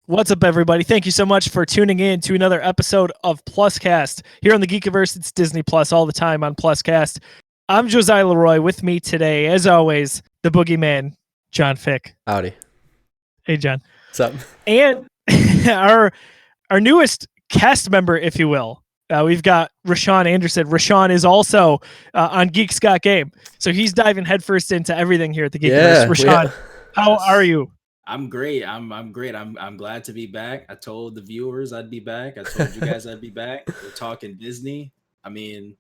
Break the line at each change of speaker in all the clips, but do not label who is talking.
What's up, everybody? Thank you so much for tuning in to another episode of PlusCast. Here on the Geekiverse, it's Disney Plus all the time on PlusCast. I'm Josiah Leroy. With me today, as always, the boogeyman, John Fick.
Howdy.
Hey, John.
What's up?
And our newest cast member, if you will. We've got Rashaun Anderson. Rashaun is also on Geeks Got Game. So he's diving headfirst into everything here at the Geekiverse.
Yeah,
Rashaun, how are you?
I'm great. I'm great. I'm glad to be back. I told the viewers I'd be back. I told you guys I'd be back. We're talking Disney. I mean,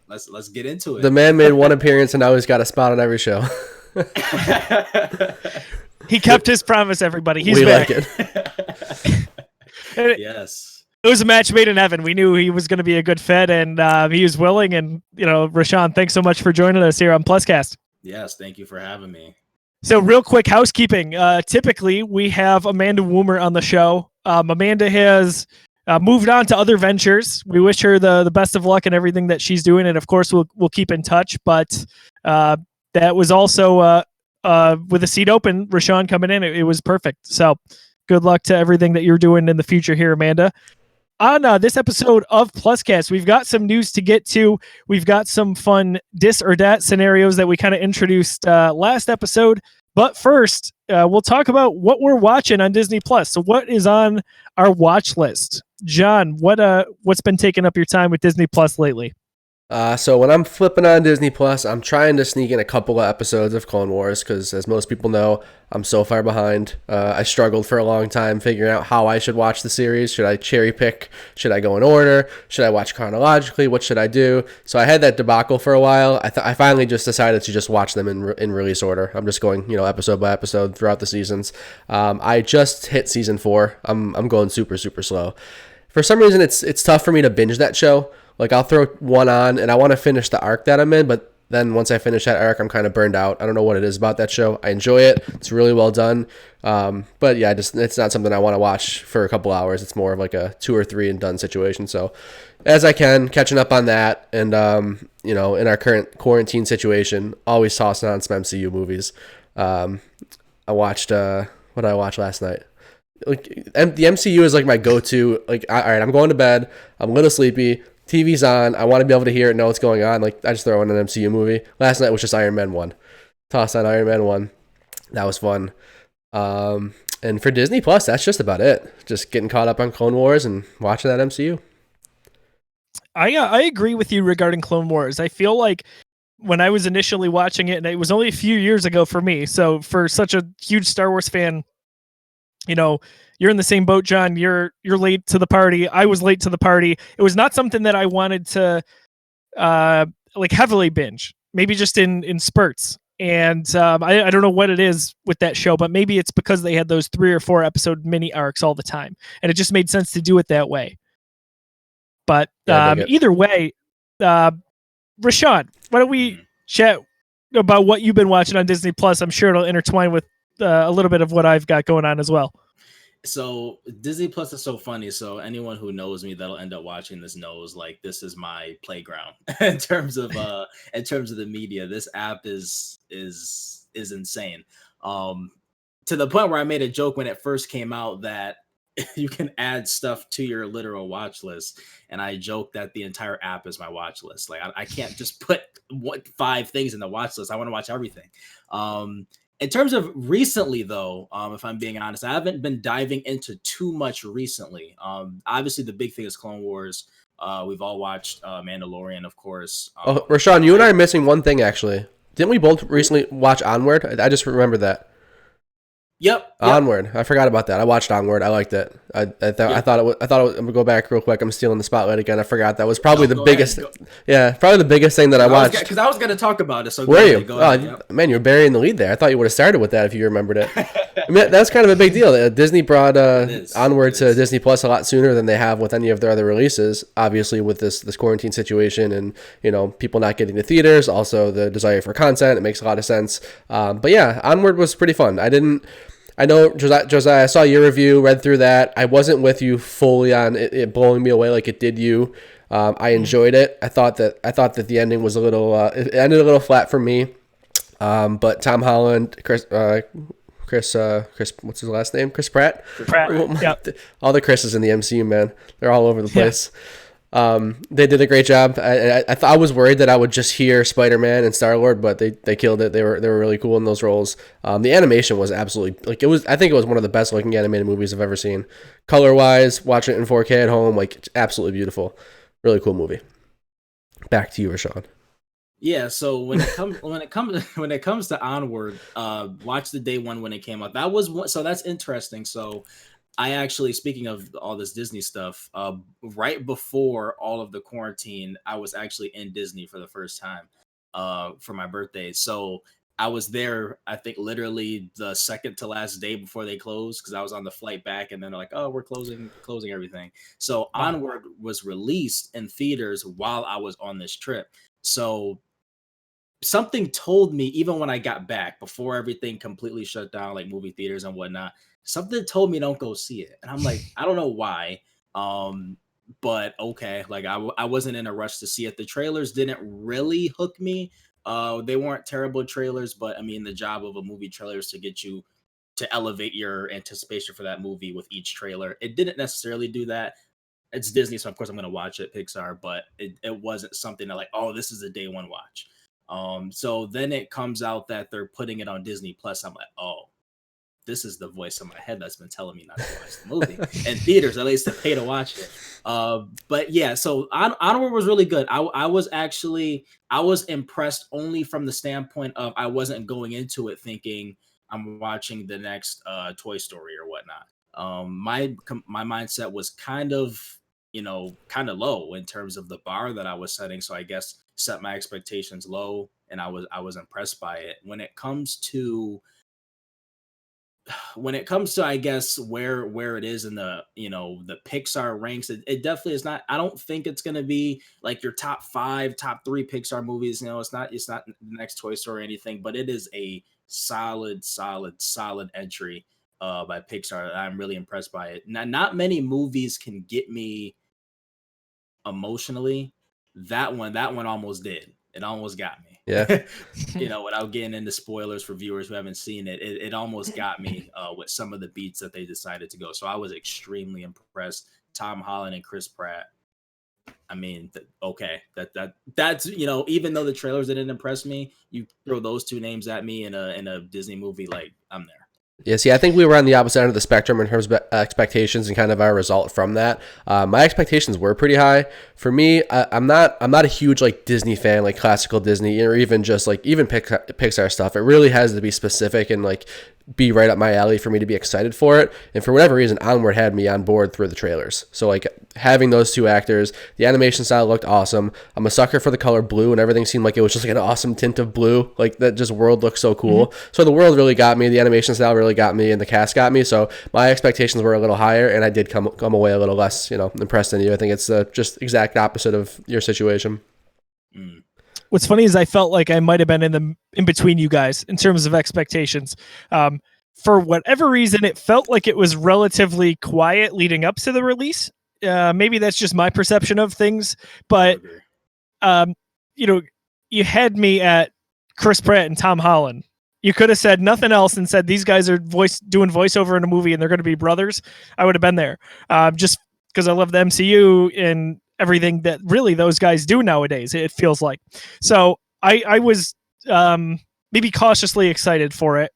let's get into it.
The man made one appearance and now he's got a spot on every show.
He kept his promise, everybody. He's
we
back.
like it.
Yes.
It was a match made in heaven. We knew he was going to be a good fit, and he was willing. And, Rashaun, thanks so much for joining us here on PlusCast.
Yes, thank you for having me.
So real quick housekeeping. Typically, we have Amanda Woomer on the show. Amanda has moved on to other ventures. We wish her the best of luck in everything that she's doing. And, of course, we'll keep in touch. But that was also with a seat open, Rashaun coming in. It was perfect. So good luck to everything that you're doing in the future here, Amanda. On this episode of PlusCast, we've got some news to get to. We've got some fun dis or dat scenarios that we kind of introduced last episode. But first, we'll talk about what we're watching on Disney Plus. So what is on our watch list? John, what's been taking up your time with Disney Plus lately?
So when I'm flipping on Disney Plus, I'm trying to sneak in a couple of episodes of Clone Wars because, as most people know, I'm so far behind. I struggled for a long time figuring out how I should watch the series. Should I cherry pick? Should I go in order? Should I watch chronologically? What should I do? So I had that debacle for a while. I finally just decided to just watch them in release order. I'm just going, episode by episode throughout the seasons. I just hit season 4. I'm going super, super slow. For some reason, it's tough for me to binge that show. Like, I'll throw one on, and I want to finish the arc that I'm in, but then once I finish that arc, I'm kind of burned out. I don't know what it is about that show. I enjoy it. It's really well done. But, yeah, it's not something I want to watch for a couple hours. It's more of like a 2 or 3 and done situation. So, as I can, catching up on that, and, in our current quarantine situation, always tossing on some MCU movies. I watched, what did I watch last night? Like, the MCU is like my go-to. Like, all right, I'm going to bed. I'm a little sleepy. TV's on. I want to be able to hear it, know what's going on. Like, I just throw in an MCU movie. Last night was just Iron Man 1. Toss on Iron Man 1. That was fun. And for Disney Plus, that's just about it. Just getting caught up on Clone Wars and watching that MCU.
I agree with you regarding Clone Wars. I feel like when I was initially watching it, and it was only a few years ago for me, so for such a huge Star Wars fan, you're in the same boat, John. You're late to the party. I was late to the party. It was not something that I wanted to heavily binge. Maybe just in spurts. And I don't know what it is with that show, but maybe it's because they had those 3 or 4 episode mini arcs all the time, and it just made sense to do it that way. But either way, Rashaun, why don't we chat about what you've been watching on Disney Plus? I'm sure it'll intertwine with a little bit of what I've got going on as well.
So Disney Plus is so funny. So anyone who knows me that'll end up watching this knows, like, this is my playground in terms of the media. This app is insane. To the point where I made a joke when it first came out that you can add stuff to your literal watch list, and I joke that the entire app is my watch list. Like, I can't just put 5 things in the watch list. I want to watch everything. In terms of recently, though, if I'm being honest, I haven't been diving into too much recently. Obviously, the big thing is Clone Wars. We've all watched Mandalorian, of course.
Rashaun, you and I are missing one thing, actually. Didn't we both recently watch Onward? I just remember that.
Yep.
Onward. I forgot about that. I watched Onward. I liked it. I thought it. I'm gonna go back real quick. I'm stealing the spotlight again. I forgot that was probably the biggest. Probably the biggest thing that I watched.
Because I was gonna talk about it. So
were you? Man, you're burying the lead there. I thought you would have started with that if you remembered it. I mean, that's kind of a big deal. Disney brought Onward to Disney Plus a lot sooner than they have with any of their other releases. Obviously, with this quarantine situation and people not getting to theaters, also the desire for content, it makes a lot of sense. But yeah, Onward was pretty fun. I know, Josiah, I saw your review, read through that. I wasn't with you fully on it blowing me away like it did you. I enjoyed it. I thought that the ending was a little, it ended a little flat for me. But Tom Holland, Chris Chris, what's his last name? Chris Pratt.
Yep.
All the Chris's in the MCU, man. They're all over the place. They did a great job. I was worried that I would just hear Spider-Man and Star-Lord, but they killed it. They were really cool in those roles. The animation was absolutely I think it was one of the best looking animated movies I've ever seen. Color wise, watching it in 4K at home, it's absolutely beautiful. Really cool movie. Back to you, Rashaun.
Yeah, so when it comes to Onward, watch the day one when it came out. So that's interesting. So I actually, speaking of all this Disney stuff, right before all of the quarantine, I was actually in Disney for the first time for my birthday. So I was there, I think, literally the second to last day before they closed, because I was on the flight back, and then they're like, "Oh, we're closing everything." So Onward was released in theaters while I was on this trip. So something told me, even when I got back, before everything completely shut down, like movie theaters and whatnot, something told me don't go see it. And I'm like, I don't know why. But okay, I wasn't in a rush to see it. The trailers didn't really hook me. They weren't terrible trailers, but I mean, the job of a movie trailer is to get you to elevate your anticipation for that movie with each trailer. It didn't necessarily do that. It's Disney, so of course I'm going to watch it, Pixar, but it wasn't something that oh, this is a day one watch. So then it comes out that they're putting it on Disney Plus. I'm like, oh, this is the voice in my head that's been telling me not to watch the movie in theaters, at least to pay to watch it. But yeah, so Onward was really good. I was impressed only from the standpoint of I wasn't going into it thinking I'm watching the next Toy Story or whatnot. My mindset was kind of low in terms of the bar that I was setting. So I guess set my expectations low, and I was impressed by it. When it comes to I guess where it is in the the Pixar ranks, it definitely is not. I don't think it's going to be like your top 5, top 3 Pixar movies. It's not the next Toy Story or anything, but it is a solid entry by Pixar. I'm really impressed by it. Not many movies can get me emotionally. That one almost did. It almost got me.
Yeah.
Without getting into spoilers for viewers who haven't seen it, it almost got me with some of the beats that they decided to go. So I was extremely impressed. Tom Holland and Chris Pratt. I mean, that's even though the trailers didn't impress me, you throw those two names at me in a Disney movie, I'm there.
Yeah, see, I think we were on the opposite end of the spectrum in terms of expectations and kind of our result from that. My expectations were pretty high. For me, I'm not a huge Disney fan, classical Disney, or even just even Pixar stuff. It really has to be specific and be right up my alley for me to be excited for it. And for whatever reason, Onward had me on board through the trailers. So having those two actors, the animation style looked awesome. I'm a sucker for the color blue, and everything seemed like it was just an awesome tint of blue. That just world looked so cool. Mm-hmm. So the world really got me. The animation style really got me, and the cast got me. So my expectations were a little higher, and I did come away a little less, impressed than you. I think it's just exact opposite of your situation.
Mm.
What's funny is I felt like I might have been in between you guys in terms of expectations. For whatever reason, it felt like it was relatively quiet leading up to the release. Maybe that's just my perception of things, but you had me at Chris Pratt and Tom Holland. You could have said nothing else and said these guys are doing voiceover in a movie and they're going to be brothers. I would have been there, just because I love the MCU and everything that really those guys do nowadays, it feels like. So I was maybe cautiously excited for it.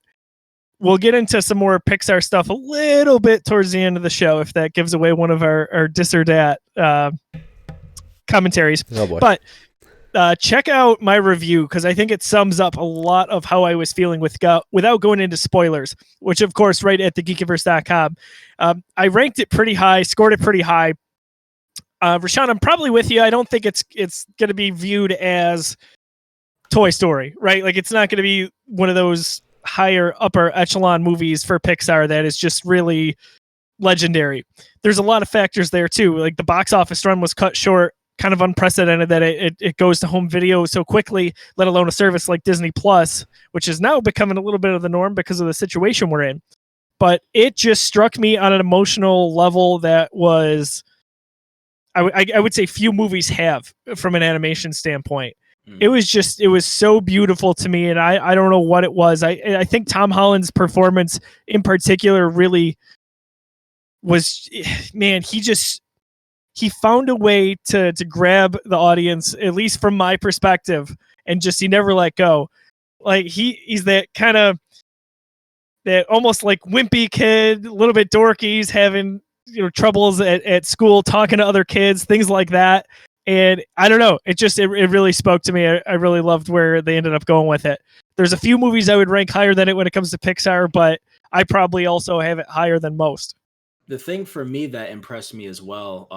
We'll get into some more Pixar stuff a little bit towards the end of the show, if that gives away one of our dis or dat commentaries.
Oh boy.
But check out my review, because I think it sums up a lot of how I was feeling without going into spoilers, which of course right at thegeekiverse.com. I ranked it pretty high, scored it pretty high. Rashaun, I'm probably with you. I don't think it's going to be viewed as Toy Story, right? It's not going to be one of those higher upper echelon movies for Pixar that is just really legendary. There's a lot of factors there too. The box office run was cut short, kind of unprecedented that it goes to home video so quickly, let alone a service like Disney Plus, which is now becoming a little bit of the norm because of the situation we're in. But it just struck me on an emotional level that was, I would say few movies have from an animation standpoint. it was so beautiful to me, and I don't know what it was. I think Tom Holland's performance in particular really was, man, he found a way to grab the audience, at least from my perspective, and just he never let go. Like he's that kind of that almost like wimpy kid, a little bit dorky. He's having troubles at school, talking to other kids, things like that. And I don't know, it really spoke to me. I really loved where they ended up going with it. There's a few movies I would rank higher than it when it comes to Pixar, but I probably also have it higher than most.
The thing for me that impressed me as well,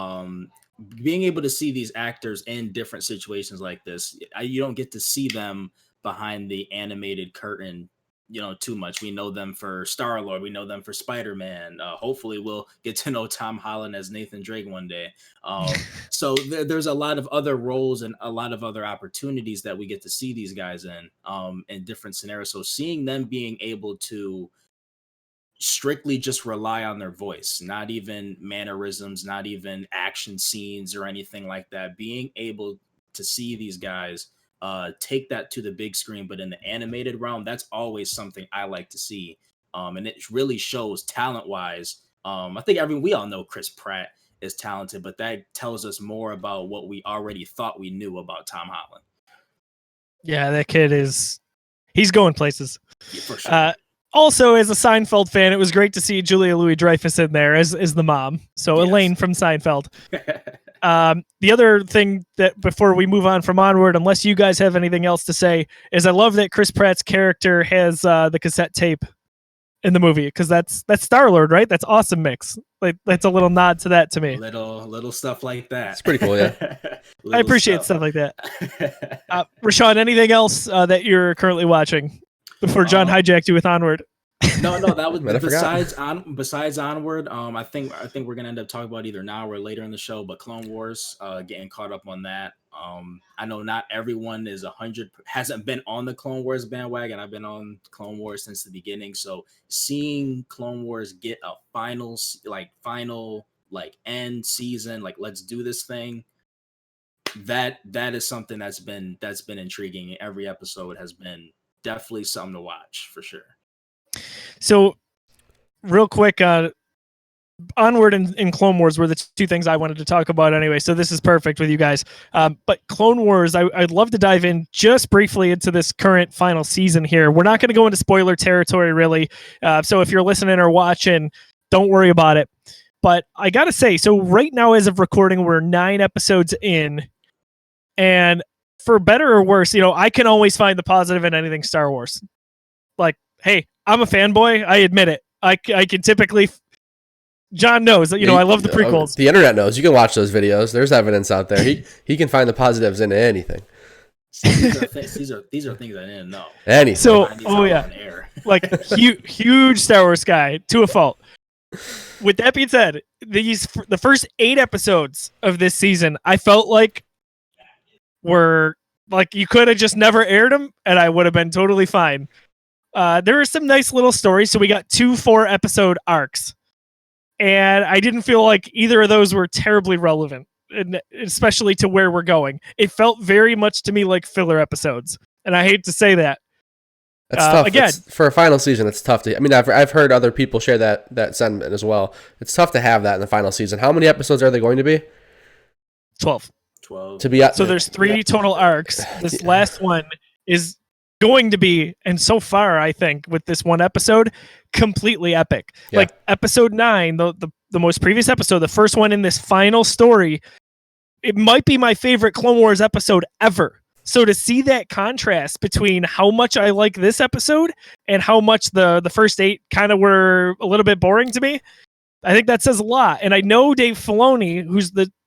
being able to see these actors in different situations like this, you don't get to see them behind the animated curtain, too much. We know them for Star-Lord. We know them for Spider-Man. Hopefully we'll get to know Tom Holland as Nathan Drake one day. So there's a lot of other roles and a lot of other opportunities that we get to see these guys in different scenarios. So seeing them being able to strictly just rely on their voice, not even mannerisms, not even action scenes or anything like that, being able to see these guys take that to the big screen, but in the animated realm, that's always something I like to see. And it really shows talent wise. I think we all know Chris Pratt is talented, but that tells us more about what we already thought we knew about Tom Holland.
Yeah, that kid he's going places.
Yeah, for sure.
Also, as a Seinfeld fan, it was great to see Julia Louis-Dreyfus in there as the mom. So yes. Elaine from Seinfeld. The other thing that before we move on from Onward, unless you guys have anything else to say, is I love that Chris Pratt's character has the cassette tape in the movie, because that's Star-Lord, right? That's awesome mix. Like that's a little nod to that to me.
Little stuff like that.
It's pretty cool, yeah.
I appreciate stuff like that. Rashaun, anything else that you're currently watching before John hijacked you with Onward?
No, that was besides Onward. I think we're gonna end up talking about either now or later in the show, but Clone Wars, getting caught up on that. I know not everyone hasn't been on the Clone Wars bandwagon. I've been on Clone Wars since the beginning, so seeing Clone Wars get a final end season, like let's do this thing. That is something that's been intriguing. Every episode has been definitely something to watch for sure.
So real quick, Onward and Clone Wars were the two things I wanted to talk about anyway, so this is perfect with you guys. But Clone Wars, I'd love to dive in just briefly into this current final season here. We're not going to go into spoiler territory, really. So if you're listening or watching, don't worry about it. But I got to say, so right now as of recording, we're 9 episodes in. And for better or worse, I can always find the positive in anything Star Wars. Like, hey, I'm a fanboy. I admit it. I can typically... John knows that, I love the prequels.
The internet knows. You can watch those videos. There's evidence out there. He can find the positives in anything.
These are things I didn't know.
Anything.
So, like huge Star Wars guy to a fault. With that being said, the first 8 episodes of this season, I felt like were like you could have just never aired them, and I would have been totally fine. There are some nice little stories. So we got 2 4-episode arcs. And I didn't feel like either of those were terribly relevant, and especially to where we're going. It felt very much to me like filler episodes, and I hate to say that.
That's tough.
Again,
for a final season, it's tough to. I mean, I've heard other people share that sentiment as well. It's tough to have that in the final season. How many episodes are they going to be?
12.
To be
so there's 3 total arcs. This last one is going to be, and so far I think with this one episode, completely epic. Yeah. Like episode 9, the most previous episode, the first one in this final story, it might be my favorite Clone Wars episode ever. So to see that contrast between how much I like this episode and how much the first 8 kind of were a little bit boring to me, I think that says a lot. And I know Dave Filoni,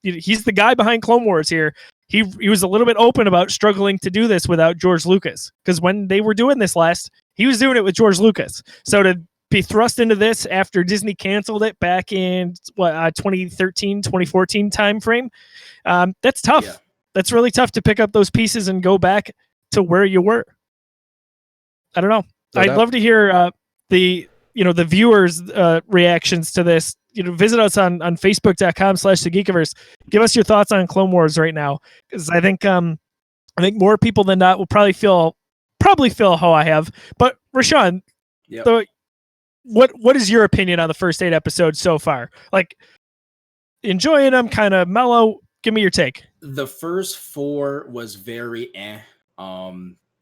he's the guy behind Clone Wars here. He was a little bit open about struggling to do this without George Lucas, because when they were doing this last, he was doing it with George Lucas. So to be thrust into this after Disney canceled it back in 2013, 2014 timeframe, that's tough. Yeah. That's really tough to pick up those pieces and go back to where you were. I don't know. I'd love to hear the viewers' reactions to this. Visit us on facebook.com/thegeekiverse. Give us your thoughts on Clone Wars right now, because I think I think more people than not will probably feel how I have. But Rashaun,
Yep.
what is your opinion on the first 8 episodes so far? Like, enjoying them, kind of mellow. Give me your take.
The first 4 was very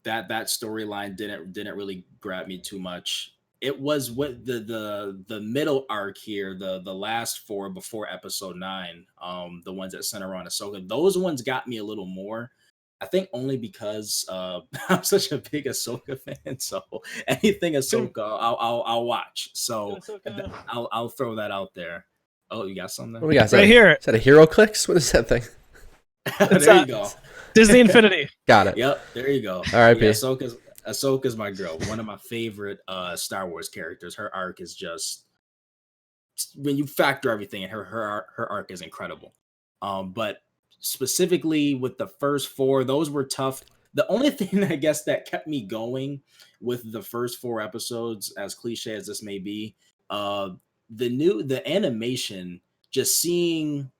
that storyline didn't really grab me too much. It was what the middle arc here, the last 4 before episode 9, the ones that center on Ahsoka, those ones got me a little more. I think only because I'm such a big Ahsoka fan, so anything Ahsoka, I'll watch. So I'll throw that out there. Oh, you got something?
What we got?
Right here.
Is that a Hero Clicks? What is that thing?
There you go.
Disney Infinity.
Got it.
Yep, there you go.
R.I.P.
Yeah, Ahsoka's my girl. One of my favorite Star Wars characters. Her arc is just, when you factor everything in, her arc is incredible. But specifically with the first 4, those were tough. The only thing I guess that kept me going with the first 4 episodes, as cliche as this may be, the animation, just seeing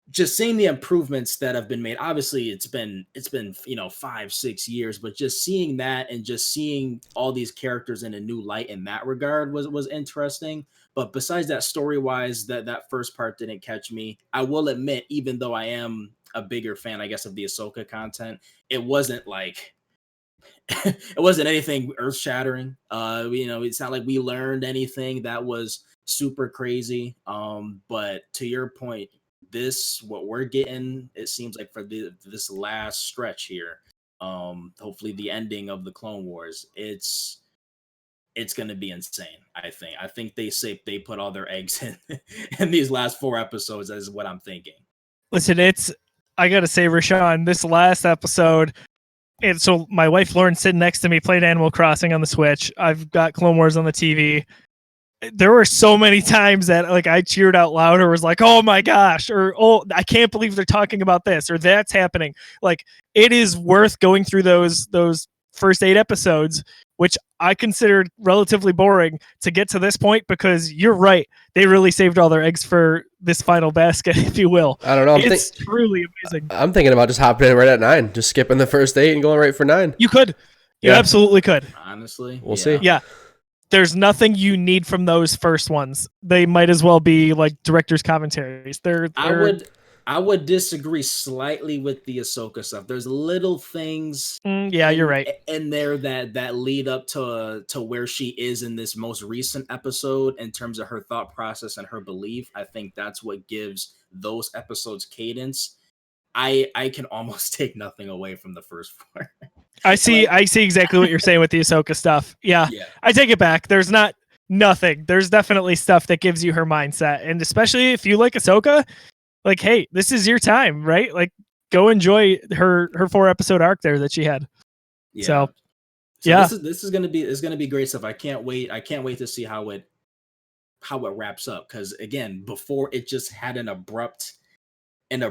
the improvements that have been made. Obviously it's been 5-6 years, but just seeing that and just seeing all these characters in a new light in that regard was interesting. But besides that, story wise, that first part didn't catch me. I will admit, even though I am a bigger fan, I guess, of the Ahsoka content, it wasn't like it wasn't anything earth shattering. It's not like we learned anything that was super crazy. But to your point, what we're getting, it seems like for this last stretch here, hopefully the ending of the Clone Wars, it's going to be insane. I think they put all their eggs in these last 4 episodes, is what I'm thinking.
Listen, I gotta say, Rashaun, this last episode, and so my wife Lauren's sitting next to me playing Animal Crossing on the Switch. I've got Clone Wars on the TV. There were so many times that like I cheered out loud or was like, "Oh my gosh," or "Oh, I can't believe they're talking about this," or "That's happening." Like, it is worth going through those first 8 episodes, which I considered relatively boring, to get to this point, because you're right. They really saved all their eggs for this final basket, if you will.
I don't know.
It's truly amazing.
I'm thinking about just hopping in right at 9, just skipping the first 8 and going right for 9.
You could. You absolutely could.
Honestly.
We'll see.
Yeah. There's nothing you need from those first ones. They might as well be like director's commentaries.
I would disagree slightly with the Ahsoka stuff. There's little things.
You're right.
In there that lead up to where she is in this most recent episode in terms of her thought process and her belief. I think that's what gives those episodes cadence. I can almost take nothing away from the first 4.
I see exactly what you're saying with the Ahsoka stuff. Yeah. I take it back. There's not nothing. There's definitely stuff that gives you her mindset. And especially if you like Ahsoka, like, hey, this is your time, right? Like, go enjoy her 4 episode arc there that she had.
Yeah.
So
yeah, this is gonna be great stuff. I can't wait to see how it wraps up. Because again, before it just had an abrupt end,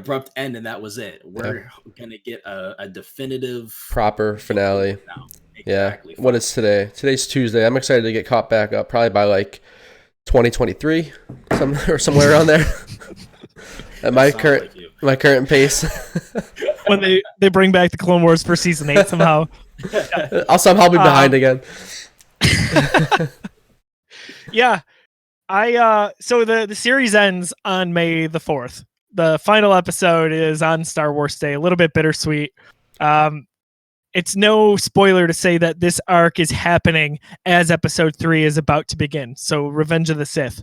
and that was it. We're gonna get a definitive
proper finale
now.
Exactly. What is today? Today's Tuesday. I'm excited to get caught back up, probably by like 2023, somewhere around there. At my current pace.
When they bring back the Clone Wars for season 8 somehow.
I'll somehow be behind again.
Yeah. So the series ends on May the 4th. The final episode is on Star Wars Day, a little bit bittersweet. It's no spoiler to say that this arc is happening as episode 3 is about to begin. So Revenge of the Sith.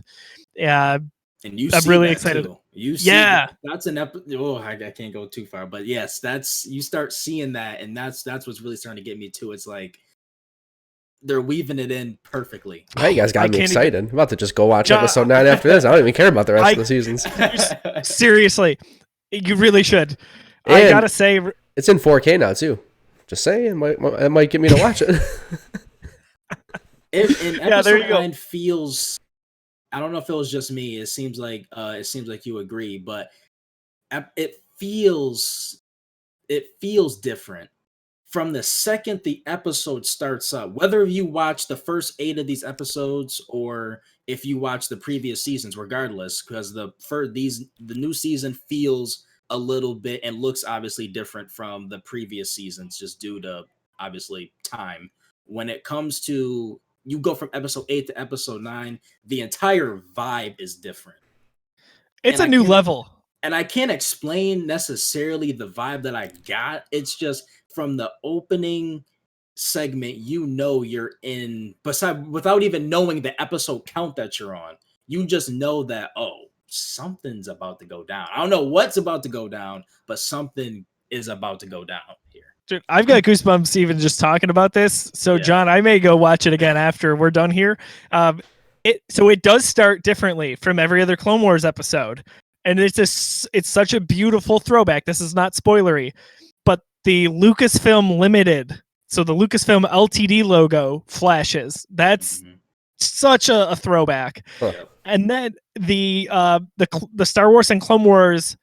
And I'm
really excited.
Too. That's an episode. Oh, I can't go too far, but yes, you start seeing that, and that's what's really starting to get me too. It's like they're weaving it in perfectly.
Now you guys got me excited. I'm about to just go watch episode 9 after this. I don't even care about the rest of the seasons.
Seriously, you really should.
And
I gotta say,
it's in 4K now too. Just saying, it might get me to watch it.
Episode 9 feels. I don't know if it was just me. It seems like you agree, but it feels different from the second the episode starts up. Whether you watch the first 8 of these episodes or if you watch the previous seasons, regardless, because the new season feels a little bit and looks obviously different from the previous seasons just due to obviously time. When it comes to you go from episode 8 to episode 9, the entire vibe is different.
It's
And
a new level.
And I can't explain necessarily the vibe that I got. It's just from the opening segment, you're in, without even knowing the episode count that you're on, you just know that, oh, something's about to go down. I don't know what's about to go down, but something is about to go down here.
Dude, I've got goosebumps even just talking about this. So,
Yeah.
John, I may go watch it again after we're done here. It does start differently from every other Clone Wars episode, and it's such a beautiful throwback. This is not spoilery, but the Lucasfilm Limited, so the Lucasfilm Ltd logo flashes. That's such a throwback.
Huh.
And then the Star Wars and Clone Wars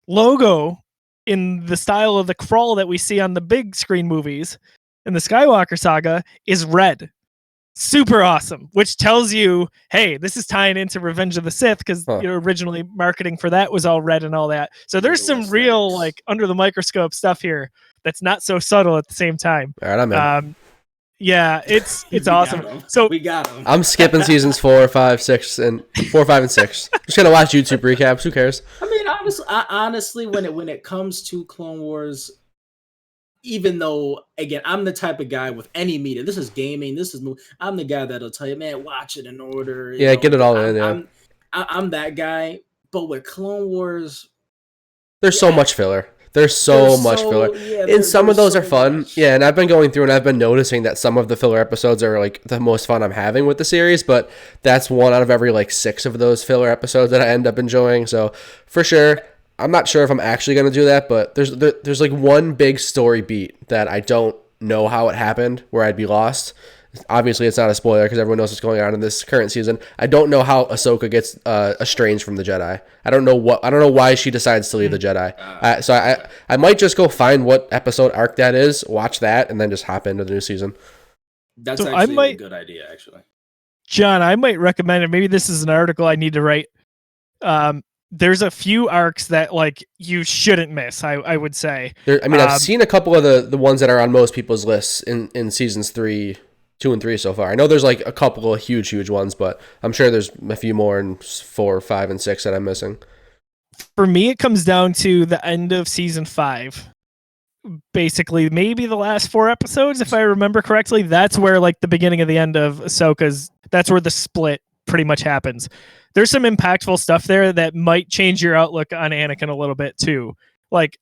logo in the style of the crawl that we see on the big screen movies in the Skywalker saga is red. Super awesome, which tells you, hey, this is tying into Revenge of the Sith, because originally marketing for that was all red and all that. So there's some real like under the microscope stuff here that's not so subtle at the same time.
All right, I'm in.
Yeah, it's awesome. So
we got them.
I'm skipping seasons 4, 5, 6, and 4, 5, and 6. Just gonna watch YouTube recaps. Who cares?
I mean, honestly, when it comes to Clone Wars, even though again, I'm the type of guy with any media. This is gaming. I'm the guy that'll tell you, man, watch it in order.
Yeah, get it all in. Yeah,
I'm that guy. But with Clone Wars,
there's so much filler. There's so much filler.
Yeah,
and some of those are fun.
Much.
Yeah, and I've been going through and I've been noticing that some of the filler episodes are like the most fun I'm having with the series, but that's one out of every like 6 of those filler episodes that I end up enjoying. So for sure, I'm not sure if I'm actually going to do that, but there's like one big story beat that I don't know how it happened where I'd be lost. Obviously, it's not a spoiler because everyone knows what's going on in this current season. I don't know how Ahsoka gets estranged from the Jedi. I don't know why she decides to leave the Jedi. So I might just go find what episode arc that is, watch that, and then just hop into the new season.
That's actually a good idea, actually.
John, I might recommend it. Maybe this is an article I need to write. There's a few arcs that like you shouldn't miss. I would say.
I've seen a couple of the ones that are on most people's lists in seasons 2 and 3 so far. I know there's like a couple of huge ones, but I'm sure there's a few more in 4, 5, and 6 that I'm missing.
For me, it comes down to the end of season 5. Basically, maybe the last 4 episodes, if I remember correctly. That's where like the beginning of the end of Ahsoka's. That's where the split pretty much happens. There's some impactful stuff there that might change your outlook on Anakin a little bit too. Like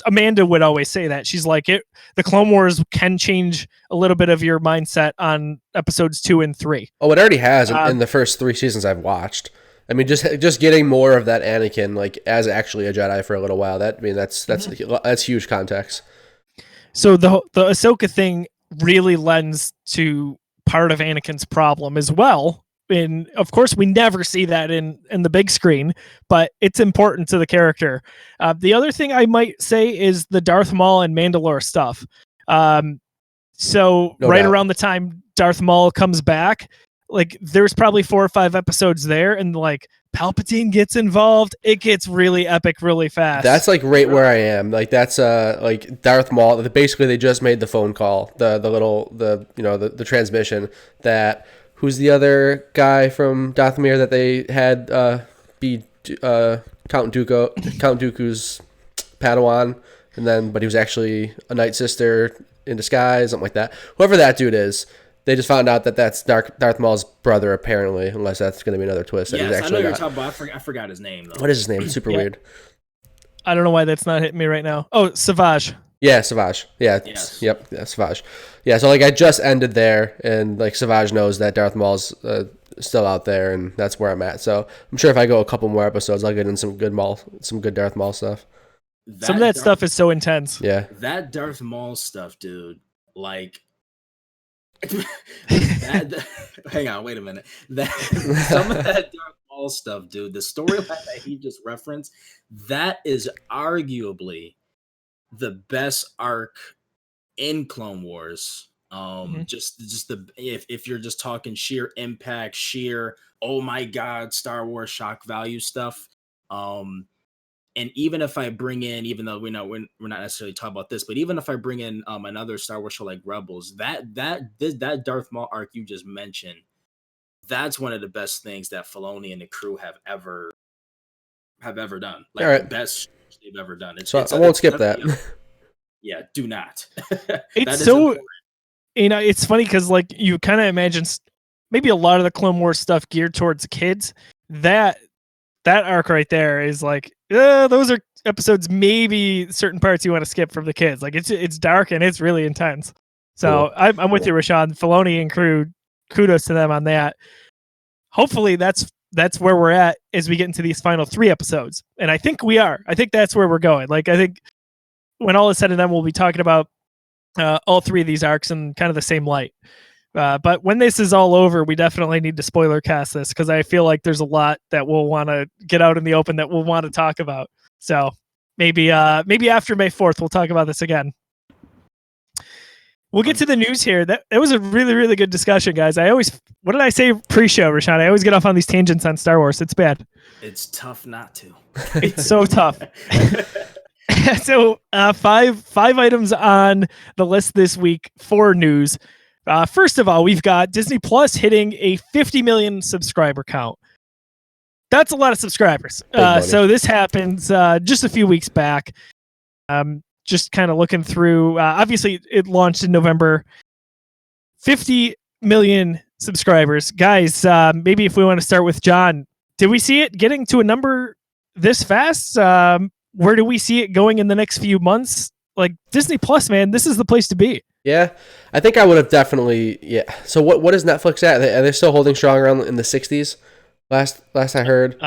Amanda would always say that. She's like, the Clone Wars can change a little bit of your mindset on episodes 2 and 3.
Oh, it already has in the first 3 seasons I've watched. I mean, just getting more of that Anakin, like as actually a Jedi for a little while. That's huge context.
So the Ahsoka thing really lends to part of Anakin's problem as well. And of course, we never see that in the big screen, but it's important to the character. The other thing I might say is the Darth Maul and Mandalore stuff. Around the time Darth Maul comes back, like there's probably 4 or 5 episodes there, and like Palpatine gets involved. It gets really epic really fast.
That's like right where I am. Like that's like Darth Maul. Basically, they just made the phone call, the transmission that. Who's the other guy from Dathomir that they had be Count Dooku's Padawan, but he was actually a Night Sister in disguise, something like that. Whoever that dude is, they just found out that that's Darth Maul's brother, apparently, unless that's going to be another twist.
Yes, I know you're talking about. I forgot his name, though.
What is his name? Super weird.
I don't know why that's not hitting me right now. Oh, Savage.
Yeah, Savage. Yeah.
Yes.
Yep. Yeah, Savage. Yeah. So like I just ended there, and like Savage knows that Darth Maul's still out there, and that's where I'm at. So I'm sure if I go a couple more episodes, I'll get in some good Darth Maul stuff.
Some of that stuff is so intense.
Yeah.
That Darth Maul stuff, dude. Like, hang on, wait a minute. Some of that Darth Maul stuff, dude. The storyline that he just referenced, that is arguably the best arc in Clone Wars. Just the if you're just talking sheer impact, sheer oh my god, Star Wars shock value stuff. And And even if I bring in, even though we know we're not necessarily talking about this, but even if I bring in another Star Wars show like Rebels, that Darth Maul arc you just mentioned, that's one of the best things that Filoni and the crew have ever done. Like
All right.
the best they've ever done.
I won't skip that.
Yeah, do not.
It's so, it's funny because like you kind of imagine maybe a lot of the Clone Wars stuff geared towards kids. That arc right there is like, those are episodes, maybe certain parts you want to skip from the kids. Like it's dark and it's really intense. So cool. I'm with you, Rashaun. Filoni and crew, kudos to them on that. Hopefully that's where we're at as we get into these final 3 episodes. And I think we are. I think that's where we're going. Like I think when all is said and done, we'll be talking about all 3 of these arcs in kind of the same light. But when this is all over, we definitely need to spoiler cast this because I feel like there's a lot that we'll want to get out in the open that we'll want to talk about. So maybe after May 4th, we'll talk about this again. We'll get to the news here. That was a really, really good discussion, guys. What did I say pre-show, Rashaun? I always get off on these tangents on Star Wars. It's bad.
It's tough not to.
It's so tough. So 5 items on the list this week for news. First of all, we've got Disney Plus hitting a 50 million subscriber count. That's a lot of subscribers. So this happens just a few weeks back. Just kind of looking through. Obviously, it launched in November. 50 million subscribers. Guys, maybe if we want to start with John, did we see it getting to a number this fast? Where do we see it going in the next few months? Like Disney Plus, man, this is the place to be.
Yeah, I think I would have definitely. Yeah. So what is Netflix at? Are they still holding strong around in the 60s? Last I heard.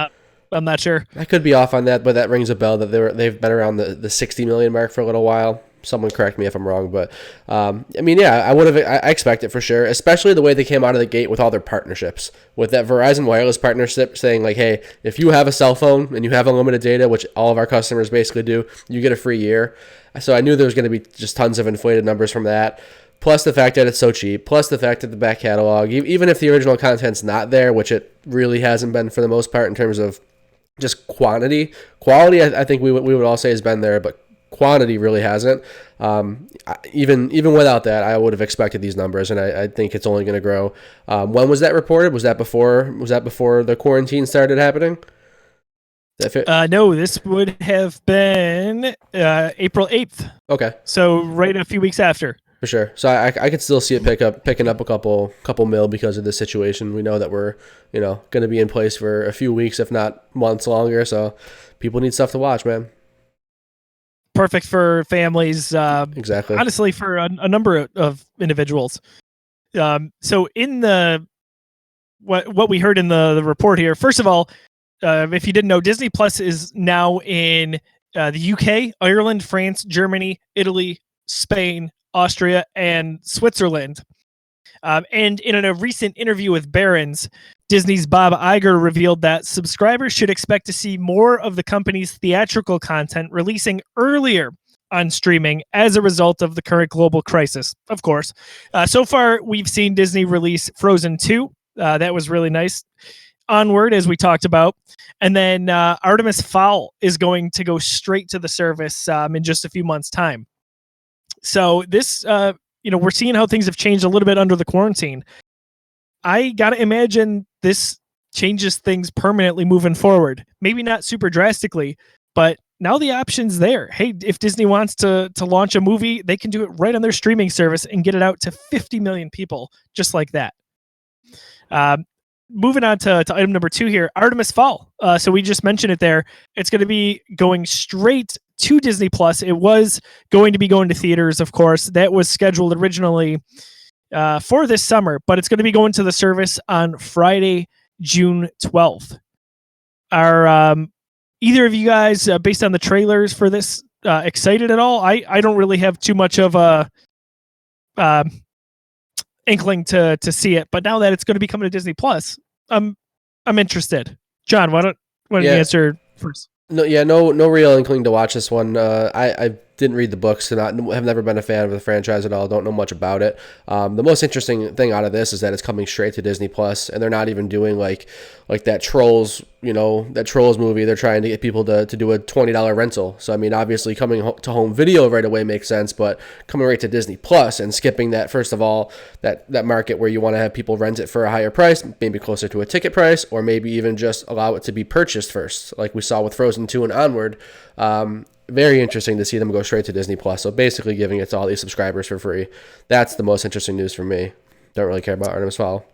I'm not sure.
I could be off on that, but that rings a bell that they've been around the 60 million mark for a little while. Someone correct me if I'm wrong, but I mean, yeah, I expect it for sure, especially the way they came out of the gate with all their partnerships, with that Verizon wireless partnership saying like, hey, if you have a cell phone and you have unlimited data, which all of our customers basically do, you get a free year. So I knew there was going to be just tons of inflated numbers from that. Plus the fact that it's so cheap, plus the fact that the back catalog, even if the original content's not there, which it really hasn't been for the most part in terms of just quantity. Quality, I think we would all say has been there, but quantity really hasn't. Even without that, I would have expected these numbers, and I think it's only going to grow. When was that reported? Was that before the quarantine started happening?
No, this would have been April 8th.
Okay.
So right a few weeks after.
For sure. So I could still see it picking up a couple mil because of this situation. We know that we're, going to be in place for a few weeks, if not months longer. So people need stuff to watch, man.
Perfect for families.
Exactly.
Honestly, for a number of individuals. So in what we heard in the report here, first of all, if you didn't know, Disney Plus is now in the UK, Ireland, France, Germany, Italy, Spain, Austria, and Switzerland. And in a recent interview with Barron's, Disney's Bob Iger revealed that subscribers should expect to see more of the company's theatrical content releasing earlier on streaming as a result of the current global crisis, of course. So far, we've seen Disney release Frozen 2. That was really nice. Onward, as we talked about. And then Artemis Fowl is going to go straight to the service in just a few months' time. So this, we're seeing how things have changed a little bit under the quarantine. I got to imagine this changes things permanently moving forward. Maybe not super drastically, but now the option's there. Hey, if Disney wants to launch a movie, they can do it right on their streaming service and get it out to 50 million people just like that. Moving on to item number 2 here, Artemis Fowl. So we just mentioned it there. It's going to be going straight to Disney Plus. It was going to be going to theaters, of course. That was scheduled originally for this summer, but it's going to be going to the service on Friday, June 12th. Are either of you guys, based on the trailers for this, excited at all? I don't really have too much of a inkling to see it, but now that it's going to be coming to Disney Plus, I'm interested. John, why don't you answer first?
No real inkling to watch this one. I didn't read the books, and have never been a fan of the franchise at all. Don't know much about it. The most interesting thing out of this is that it's coming straight to Disney Plus, and they're not even doing like that Trolls, that Trolls movie. They're trying to get people to do a $20 rental. So I mean, obviously coming to home video right away makes sense, but coming right to Disney Plus and skipping that, first of all, that market where you want to have people rent it for a higher price, maybe closer to a ticket price, or maybe even just allow it to be purchased first, like we saw with Frozen 2 and Onward. Very interesting to see them go straight to Disney Plus. So basically giving it to all these subscribers for free. That's the most interesting news for me. Don't really care about Artemis Fowl.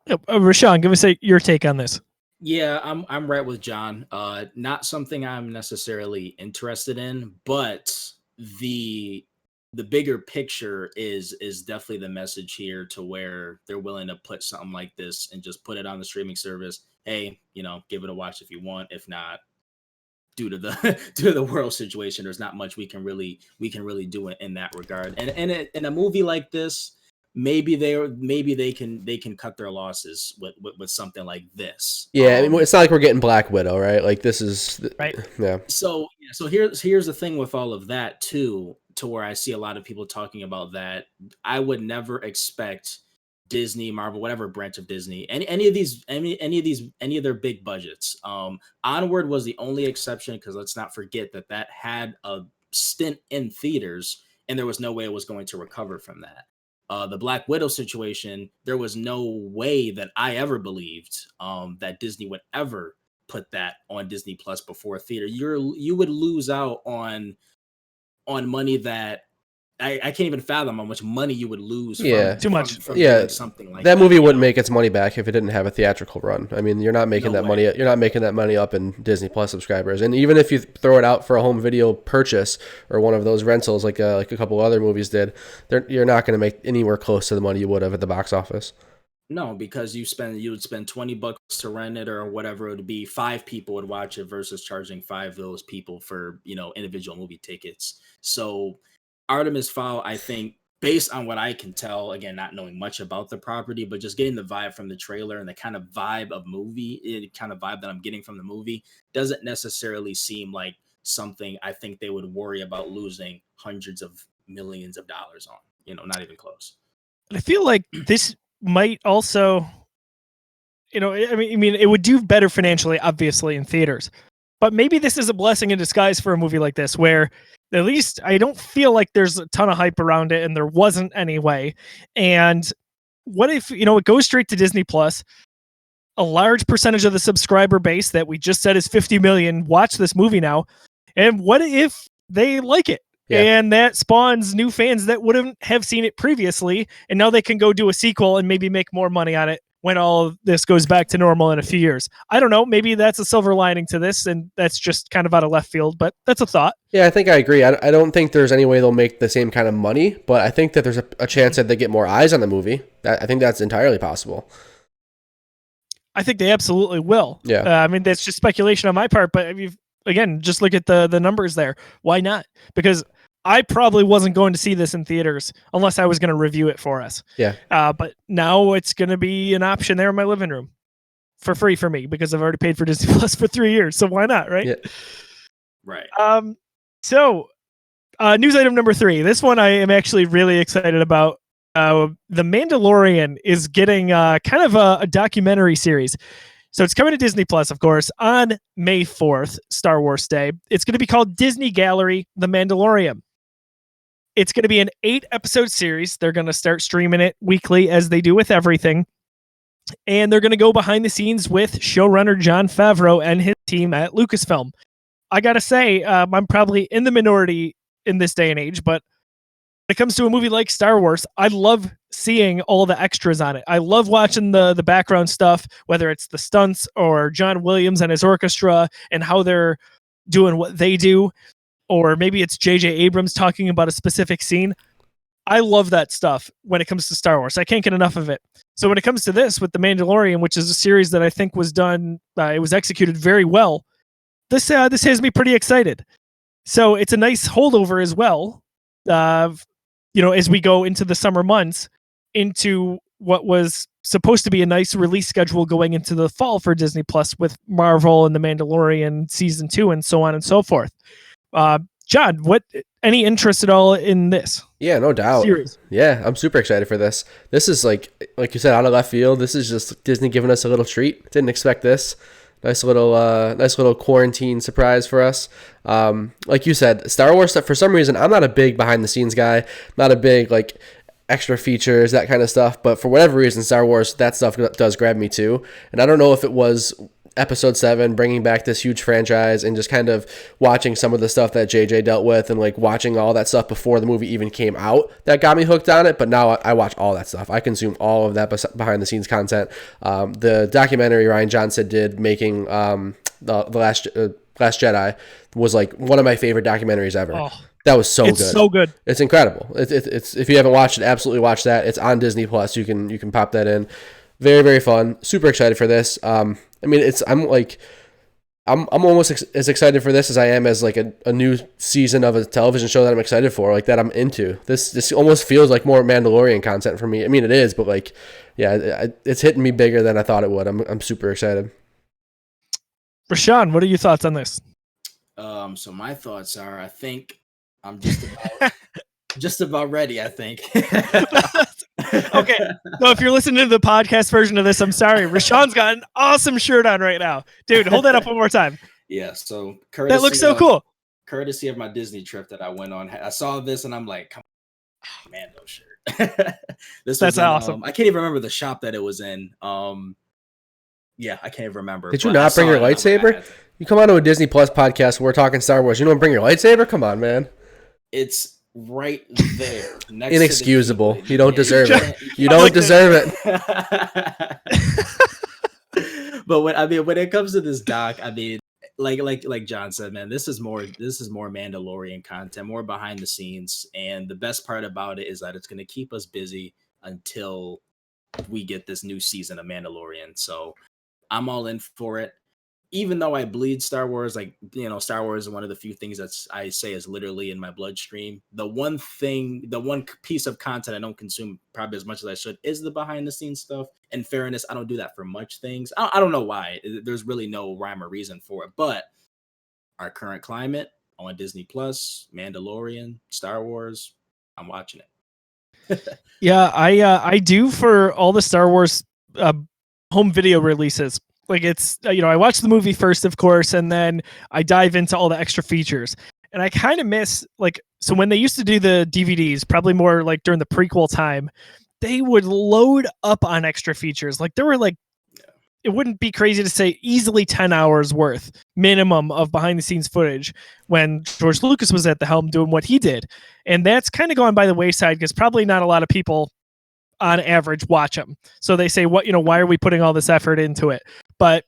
Rashaun, give us your take on this.
Yeah, I'm right with John. Not something I'm necessarily interested in, but the bigger picture is definitely the message here, to where they're willing to put something like this and just put it on the streaming service. Hey, give it a watch if you want. If not, due to the world situation, there's not much we can really do in that regard. And in a movie like this, maybe they can cut their losses with something like this.
Yeah, I mean, it's not like we're getting Black Widow, right? Like this is
right.
Yeah.
So here's the thing with all of that too, to where I see a lot of people talking about that. I would never expect Disney, Marvel, whatever branch of Disney, any of their big budgets. Onward was the only exception, because let's not forget that had a stint in theaters, and there was no way it was going to recover from that. The Black Widow situation, there was no way that I ever believed that Disney would ever put that on Disney Plus before theater. You would lose out on money that I can't even fathom how much money you would lose.
Too much.
From doing something like
that movie wouldn't make its money back if it didn't have a theatrical run. I mean, you're not making money. You're not making that money up in Disney Plus subscribers. And even if you throw it out for a home video purchase or one of those rentals, like a couple other movies did, you're not going to make anywhere close to the money you would have at the box office.
No, because you would spend $20 to rent it, or whatever it would be. 5 people would watch it versus charging 5 of those people for individual movie tickets. So Artemis Fowl, I think, based on what I can tell, again, not knowing much about the property, but just getting the vibe from the trailer and the kind of vibe that I'm getting from the movie, doesn't necessarily seem like something I think they would worry about losing hundreds of millions of dollars on. Not even close.
I feel like this might also, I mean, it would do better financially, obviously, in theaters. But maybe this is a blessing in disguise for a movie like this, where at least I don't feel like there's a ton of hype around it, and there wasn't anyway. And what if, it goes straight to Disney Plus? A large percentage of the subscriber base that we just said is 50 million watch this movie now. And what if they like it? Yeah. And that spawns new fans that wouldn't have seen it previously. And now they can go do a sequel and maybe make more money on it when all of this goes back to normal in a few years. I don't know. Maybe that's a silver lining to this, and that's just kind of out of left field, but that's a thought.
Yeah, I think I agree. I don't think there's any way they'll make the same kind of money, but I think that there's a chance that they get more eyes on the movie. I think that's entirely possible.
I think they absolutely will.
Yeah.
I mean, that's just speculation on my part, but again, just look at the numbers there. Why not? Because I probably wasn't going to see this in theaters unless I was going to review it for us.
Yeah.
But now it's going to be an option there in my living room for free for me, because I've already paid for Disney Plus for 3 years. So why not? Right.
Yeah.
Right.
So news item number 3, this one I am actually really excited about. The Mandalorian is getting kind of a documentary series. So it's coming to Disney Plus, of course, on May 4th, Star Wars Day. It's going to be called Disney Gallery, The Mandalorian. It's going to be an 8-episode series. They're going to start streaming it weekly, as they do with everything. And they're going to go behind the scenes with showrunner Jon Favreau and his team at Lucasfilm. I got to say, I'm probably in the minority in this day and age, but when it comes to a movie like Star Wars, I love seeing all the extras on it. I love watching the background stuff, whether it's the stunts or John Williams and his orchestra and how they're doing what they do, or maybe it's J.J. Abrams talking about a specific scene. I love that stuff when it comes to Star Wars. I can't get enough of it. So when it comes to this with The Mandalorian, which is a series that I think was done, it was executed very well, this has me pretty excited. So it's a nice holdover as well, as we go into the summer months, into what was supposed to be a nice release schedule going into the fall for Disney Plus with Marvel and The Mandalorian season 2 and so on and so forth. John, any interest at all in this?
Yeah, no doubt.
Series?
Yeah, I'm super excited for this. This is like you said, out of left field. This is just Disney giving us a little treat. Didn't expect this. Nice little quarantine surprise for us. Like you said, Star Wars stuff. For some reason, I'm not a big behind the scenes guy. Not a big like extra features, that kind of stuff. But for whatever reason, Star Wars, that stuff does grab me too. And I don't know if it was Episode 7 bringing back this huge franchise and just kind of watching some of the stuff that JJ dealt with and like watching all that stuff before the movie even came out that got me hooked on it. But now I watch all that stuff. I consume all of that behind the scenes content. The documentary Ryan Johnson did making the Last Jedi was like one of my favorite documentaries ever. Oh, that was so
it's
good.
So good.
It's incredible. It's if you haven't watched it, absolutely watch that. It's on Disney Plus. You can pop that in. Very, very fun. Super excited for this. I mean, I'm almost as excited for this as I am as like a new season of a television show that I'm excited for, like that I'm into. This almost feels like more Mandalorian content for me. I mean, it is, but like, yeah, it's hitting me bigger than I thought it would. I'm super excited.
Rashaun, what are your thoughts on this?
So my thoughts are, I think I'm just about ready, I think.
Okay. No, if you're listening to the podcast version of this, I'm sorry. Rashaun's got an awesome shirt on right now. Dude, hold that up one more time.
Yeah, so
that looks so cool.
Courtesy of my Disney trip that I went on. I saw this and I'm like, come on, Mando shirt. That's
awesome.
I can't even remember the shop that it was in. Yeah, I can't even remember.
Did you not bring your lightsaber? You come on to a Disney Plus podcast where we're talking Star Wars. You don't bring your lightsaber? Come on, man.
It's right there.
Inexcusable. You don't deserve it. You don't deserve it.
But when it comes to this doc, I mean, like John said, man, this is more Mandalorian content, more behind the scenes, and the best part about it is that it's going to keep us busy until we get this new season of Mandalorian. So I'm all in for it. Even though I bleed Star Wars, like, you know, Star Wars is one of the few things that I say is literally in my bloodstream. The one piece of content I don't consume probably as much as I should is the behind the scenes stuff. In fairness, I don't do that for much things. I don't know why. There's really no rhyme or reason for it. But our current climate on Disney Plus, Mandalorian, Star Wars, I'm watching it.
Yeah, I do for all the Star Wars home video releases. Like it's, I watch the movie first, of course, and then I dive into all the extra features. And I kind of miss, like, so when they used to do the DVDs, probably more like during the prequel time, they would load up on extra features. Like there were like, it wouldn't be crazy to say easily 10 hours worth minimum of behind the scenes footage when George Lucas was at the helm doing what he did. And that's kind of gone by the wayside because probably not a lot of people on average watch them. So they say, why are we putting all this effort into it? But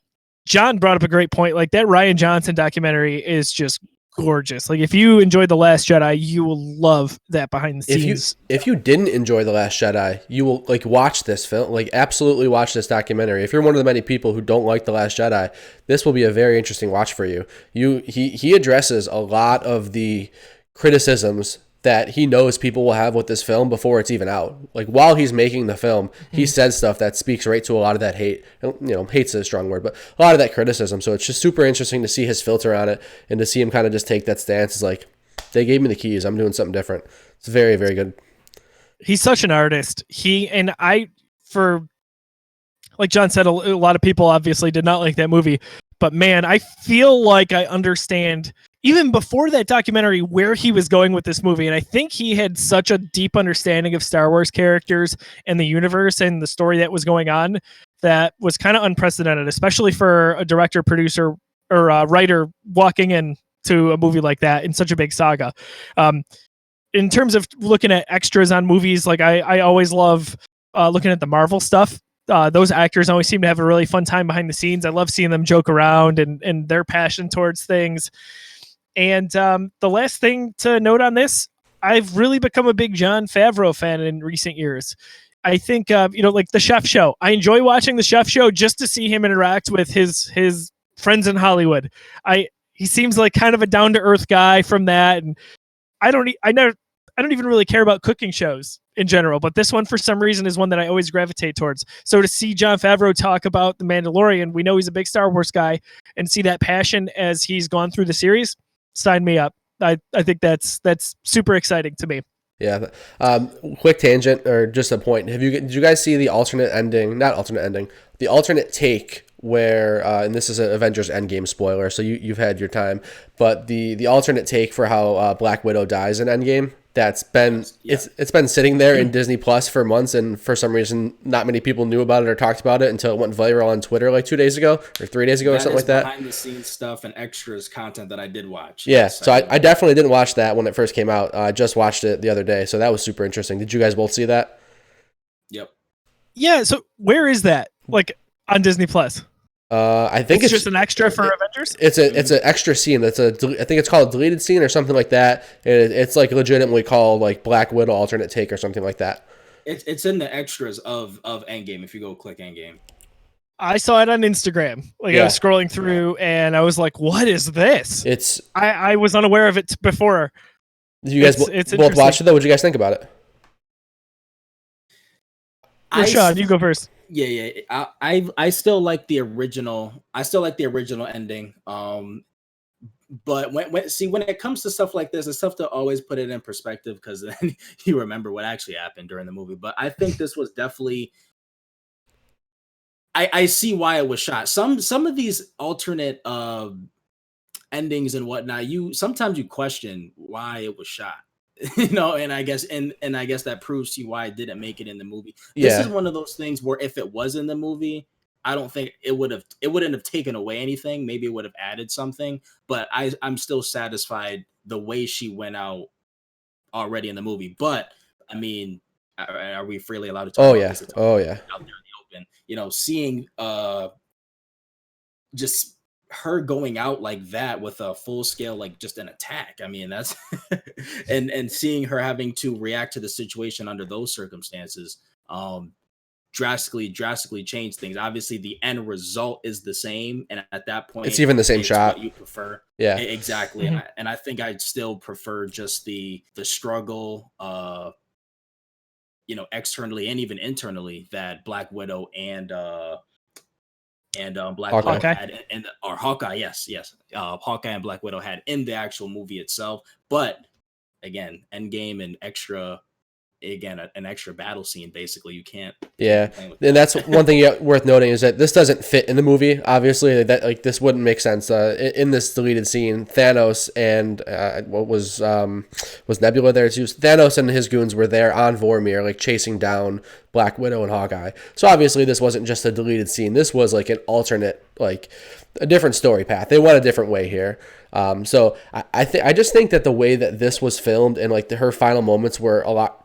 John brought up a great point. Like that Ryan Johnson documentary is just gorgeous. Like if you enjoyed The Last Jedi, you will love that behind the scenes.
If you didn't enjoy The Last Jedi, you will like watch this film, like absolutely watch this documentary. If you're one of the many people who don't like The Last Jedi, this will be a very interesting watch for you. He addresses a lot of the criticisms that he knows people will have with this film before it's even out. Like while he's making the film, he said stuff that speaks right to a lot of that hate. Hate's a strong word, but a lot of that criticism. So it's just super interesting to see his filter on it and to see him kind of just take that stance. It's like, they gave me the keys. I'm doing something different. It's very, very good.
He's such an artist. Like John said, a lot of people obviously did not like that movie, but man, I feel like I understand even before that documentary where he was going with this movie. And I think he had such a deep understanding of Star Wars characters and the universe and the story that was going on that was kind of unprecedented, especially for a director, producer, or a writer walking into a movie like that in such a big saga. In terms of looking at extras on movies, like I always love looking at the Marvel stuff. Those actors always seem to have a really fun time behind the scenes. I love seeing them joke around and their passion towards things. And the last thing to note on this, I've really become a big Jon Favreau fan in recent years. I think, like the Chef Show. I enjoy watching the Chef Show just to see him interact with his friends in Hollywood. He seems like kind of a down to earth guy from that, and I don't even really care about cooking shows in general, but this one for some reason is one that I always gravitate towards. So to see Jon Favreau talk about The Mandalorian, we know he's a big Star Wars guy, and see that passion as he's gone through the series, sign me up. I think that's super exciting to me.
Yeah. Quick tangent or just a point. Did you guys see the alternate ending? Not alternate ending. The alternate take where, and this is an Avengers Endgame spoiler, so you've had your time. But the alternate take for how Black Widow dies in Endgame, that's been it's been sitting there in Disney Plus for months, and for some reason, not many people knew about it or talked about it until it went viral on Twitter like 2 days ago or 3 days ago or something like that.
Behind the scenes stuff and extras content that I did watch.
Yeah, so I definitely didn't watch that when it first came out. I just watched it the other day, so that was super interesting. Did you guys both see that?
Yep.
Yeah. So where is that? Like on Disney Plus?
I think
it's just an extra for Avengers.
It's an extra scene. I think it's called a deleted scene or something like that. It's like legitimately called like Black Widow alternate take or something like that.
It's in the extras of Endgame. If you go click Endgame,
I saw it on Instagram. I was scrolling through and I was like, "What is this?" I was unaware of it before.
Did you guys both watch it though? What did you guys think about it?
Rashaun, you go first.
Yeah. I still like the original. I still like the original ending. But when it comes to stuff like this, it's tough to always put it in perspective because then you remember what actually happened during the movie. But I think this was definitely. I see why it was shot. Some of these alternate endings and whatnot. Sometimes you question why it was shot. And I guess that proves to you why it didn't make it in the movie. This is one of those things where if it was in the movie, I don't think it wouldn't have taken away anything. Maybe it would have added something, but I'm still satisfied the way she went out already in the movie. But I mean, are we freely allowed to talk about this?
Oh yeah.
Out there in the open, seeing just her going out like that with a full scale, like just an attack. I mean, that's and seeing her having to react to the situation under those circumstances, drastically changed things. Obviously, the end result is the same, and at that point,
it's even the same shot.
What you prefer,
yeah,
exactly.
Mm-hmm.
And I think I'd still prefer just the struggle, externally and even internally that Black Widow and Black Widow had, or Hawkeye, yes, Hawkeye and Black Widow had in the actual movie itself. But again, Endgame and an extra battle scene. Basically, you can't.
And that's one thing worth noting is that this doesn't fit in the movie. Obviously, that this wouldn't make sense in this deleted scene. Thanos and what was Nebula there too? Thanos and his goons were there on Vormir, like chasing down Black Widow and Hawkeye. So obviously, this wasn't just a deleted scene. This was like an alternate, like a different story path. They went a different way here. So I just think that the way that this was filmed and like her final moments were a lot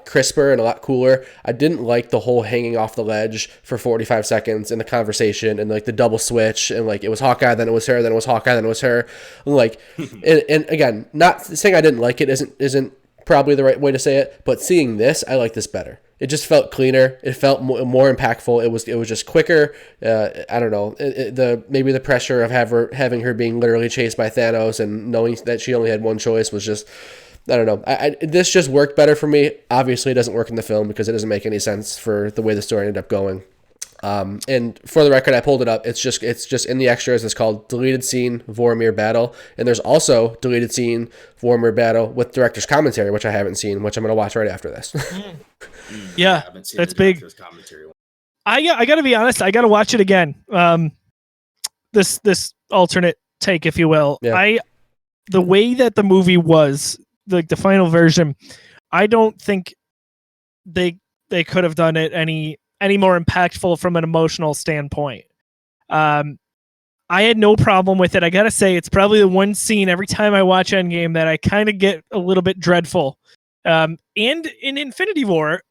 crisper and a lot cooler. I didn't like the whole hanging off the ledge for 45 seconds in the conversation and like the double switch and like it was Hawkeye, then it was her, then it was Hawkeye, then it was her. Like, and again, not saying I didn't like it isn't probably the right way to say it, but seeing this, I like this better. It just felt cleaner. It felt more impactful. It was just quicker. I don't know. Maybe the pressure of having her being literally chased by Thanos and knowing that she only had one choice was just. I don't know. This just worked better for me. Obviously, it doesn't work in the film because it doesn't make any sense for the way the story ended up going. And for the record, I pulled it up. It's just in the extras. It's called Deleted Scene Vormir Battle. And there's also Deleted Scene Vormir Battle with director's commentary, which I haven't seen, which I'm going to watch right after this.
Yeah, that's big. I got to be honest. I got to watch it again. This alternate take, if you will. Yeah. The way that the movie was, like the final version, I don't think they could have done it any more impactful from an emotional standpoint. I had no problem with it. I gotta say, it's probably the one scene every time I watch Endgame that I kind of get a little bit dreadful. And in Infinity War,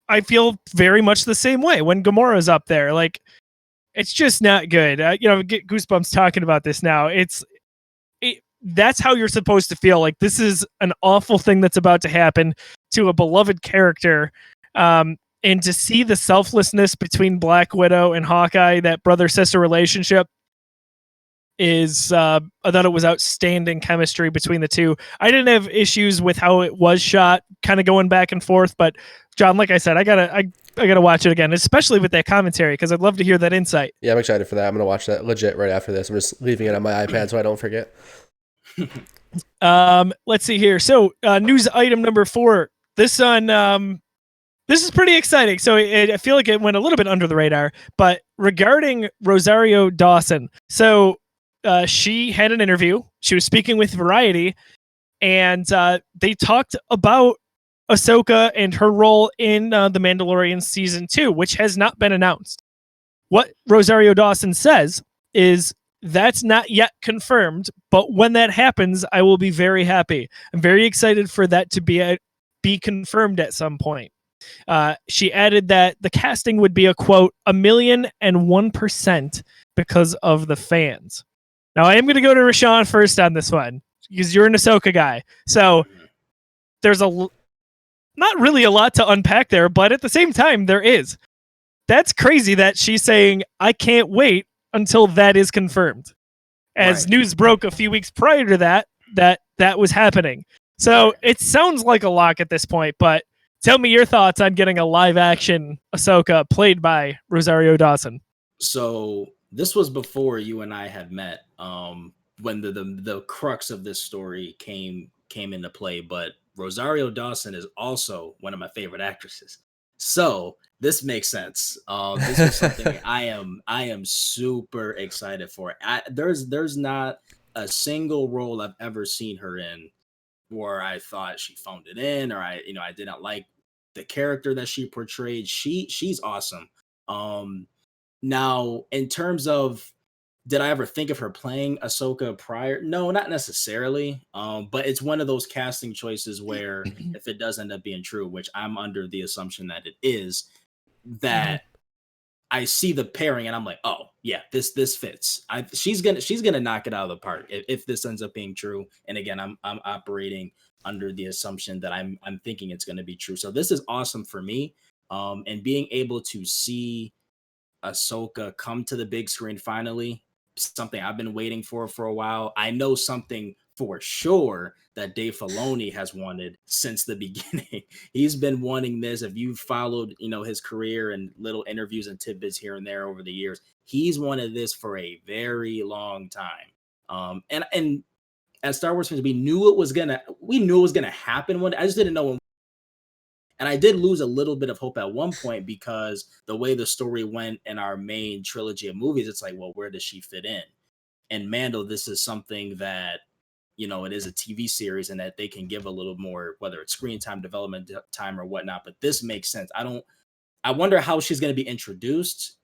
I feel very much the same way when Gamora's up there. Like, it's just not good. Get goosebumps talking about this now. That's how you're supposed to feel. Like, this is an awful thing that's about to happen to a beloved character. And to see the selflessness between Black Widow and Hawkeye, that brother-sister relationship, I thought it was outstanding chemistry between the two. I didn't have issues with how it was shot, kind of going back and forth. But John, like I said, I gotta watch it again, especially with that commentary, because I'd love to hear that insight.
Yeah, I'm excited for that. I'm gonna watch that legit right after this. I'm just leaving it on my iPad so I don't forget.
Let's see here. So, news item number 4. This one, this is pretty exciting. So I feel like it went a little bit under the radar, but regarding Rosario Dawson. So she had an interview. She was speaking with Variety, and they talked about Ahsoka and her role in The Mandalorian Season 2, which has not been announced. What Rosario Dawson says is, that's not yet confirmed, but when that happens, I will be very happy. I'm very excited for that to be confirmed at some point. She added that the casting would be a quote 1,001% because of the fans. Now I am going to go to Rashaun first on this one because you're an Ahsoka guy. So there's not really a lot to unpack there, but at the same time there is. That's crazy that she's saying I can't wait until that is confirmed. As news broke a few weeks prior to that was happening. So it sounds like a lock at this point, but tell me your thoughts on getting a live action Ahsoka played by Rosario Dawson.
So this was before you and I had met, when the crux of this story came into play. But Rosario Dawson is also one of my favorite actresses, so this makes sense. This is something I am super excited for. There's not a single role I've ever seen her in where I thought she phoned it in, or I did not like the character that she portrayed. She's awesome. Now, in terms of, did I ever think of her playing Ahsoka prior? No, not necessarily. But it's one of those casting choices where if it does end up being true, which I'm under the assumption that it is, that I see the pairing and I'm like, oh yeah, this fits. She's gonna knock it out of the park if this ends up being true. And again, I'm operating under the assumption that I'm thinking it's gonna be true. So this is awesome for me. And being able to see Ahsoka come to the big screen finally, something I've been waiting for a while. I know something for sure that Dave Filoni has wanted since the beginning. He's been wanting this. If you've followed, his career and little interviews and tidbits here and there over the years, he's wanted this for a very long time. And as Star Wars fans, we knew it was gonna happen one day. I just didn't know when. And I did lose a little bit of hope at one point because the way the story went in our main trilogy of movies, it's like, well, where does she fit in? And Mando, this is something that, it is a TV series and that they can give a little more, whether it's screen time, development time or whatnot. But this makes sense. I wonder how she's going to be introduced,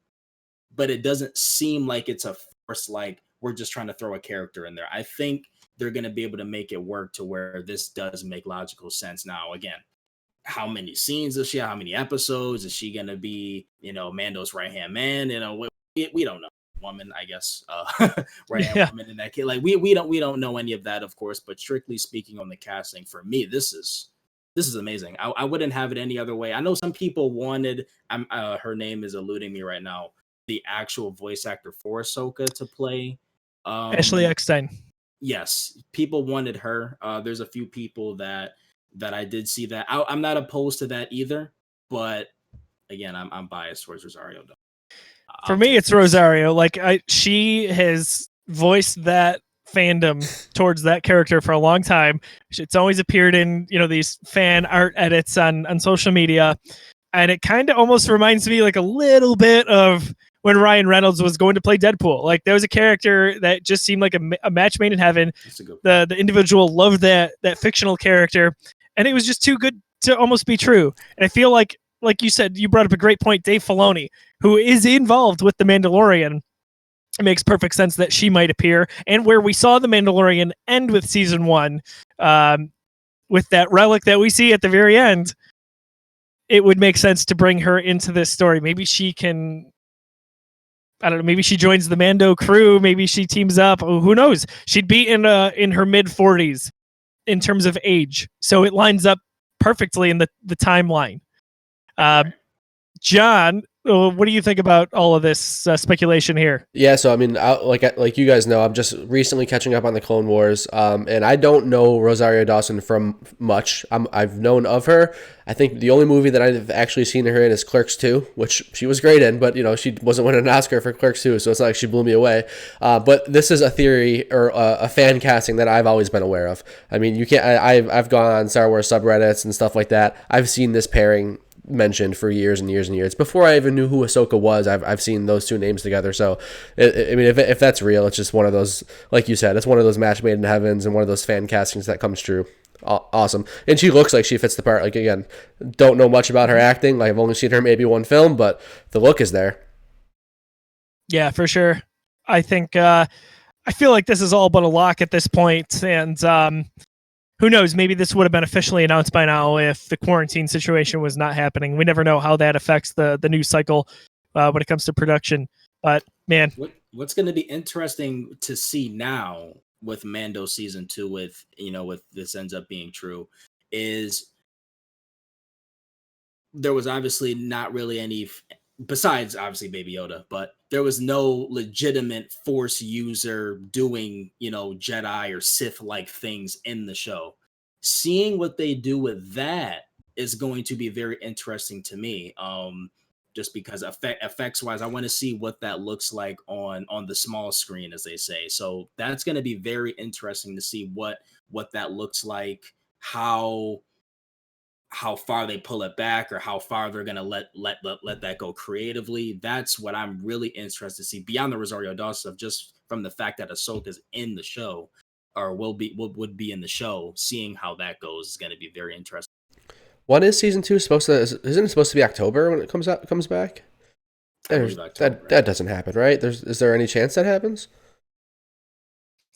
but it doesn't seem like it's a force, like we're just trying to throw a character in there. I think they're going to be able to make it work to where this does make logical sense. Now, again, how many scenes does she have? How many episodes is she going to be? Mando's right-hand man, we don't know. Woman, I guess, right-hand woman in that kid. Like we don't know any of that, of course, but strictly speaking on the casting, for me, this is amazing. I wouldn't have it any other way. I know some people wanted, her name is eluding me right now, the actual voice actor for Ahsoka to play.
Ashley Eckstein.
Yes, people wanted her. There's a few people that I did see that. I'm not opposed to that either, but again, I'm biased towards Rosario.
For me, it's Rosario. Like she has voiced that fandom towards that character for a long time. It's always appeared in these fan art edits on social media, and it kind of almost reminds me like a little bit of when Ryan Reynolds was going to play Deadpool. Like there was a character that just seemed like a match made in heaven. The individual loved that fictional character, and it was just too good to almost be true. And I feel like you said, you brought up a great point, Dave Filoni, who is involved with The Mandalorian. It makes perfect sense that she might appear. And where we saw The Mandalorian end with season 1, with that relic that we see at the very end, it would make sense to bring her into this story. Maybe she can, I don't know, maybe she joins the Mando crew. Maybe she teams up. Oh, who knows? She'd be in her mid-40s in terms of age. So it lines up perfectly in the timeline. John, What do you think about all of this speculation here?
Yeah, so I mean, like you guys know, I'm just recently catching up on the Clone Wars, and I don't know Rosario Dawson from much. I've known of her. I think the only movie that I've actually seen her in is Clerks 2, which she was great in, but she wasn't winning an Oscar for Clerks 2, so it's not like she blew me away. But this is a theory or a fan casting that I've always been aware of. I mean, you can't. I've gone on Star Wars subreddits and stuff like that. I've seen this pairing mentioned for years and years and years. Before I even knew who Ahsoka was, I've seen those two names together. So, I mean, if that's real, it's just one of those, like you said, it's one of those match made in heavens and one of those fan castings that comes true. Awesome. And she looks like she fits the part. Like, again, don't know much about her acting. Like, I've only seen her maybe one film, but the look is there.
Yeah, for sure. I think, I feel like this is all but a lock at this point, and who knows? Maybe this would have been officially announced by now if the quarantine situation was not happening. We never know how that affects the news cycle when it comes to production. But man,
what's going to be interesting to see now with Mando season 2, with this ends up being true, is there was obviously not really any, besides obviously Baby Yoda, but there was no legitimate Force user doing, Jedi or Sith like things in the show. Seeing what they do with that is going to be very interesting to me. Just because effects wise, I want to see what that looks like on the small screen, as they say. So that's going to be very interesting to see what that looks like, how far they pull it back, or how far they're going to let that go creatively. That's what I'm really interested to see, beyond the Rosario Dawson stuff, just from the fact that Ahsoka's in the show, or would be in the show. Seeing how that goes is going to be very interesting.
When is season 2 supposed to? Isn't it supposed to be October when it comes back? That doesn't happen, right? Is there any chance that happens?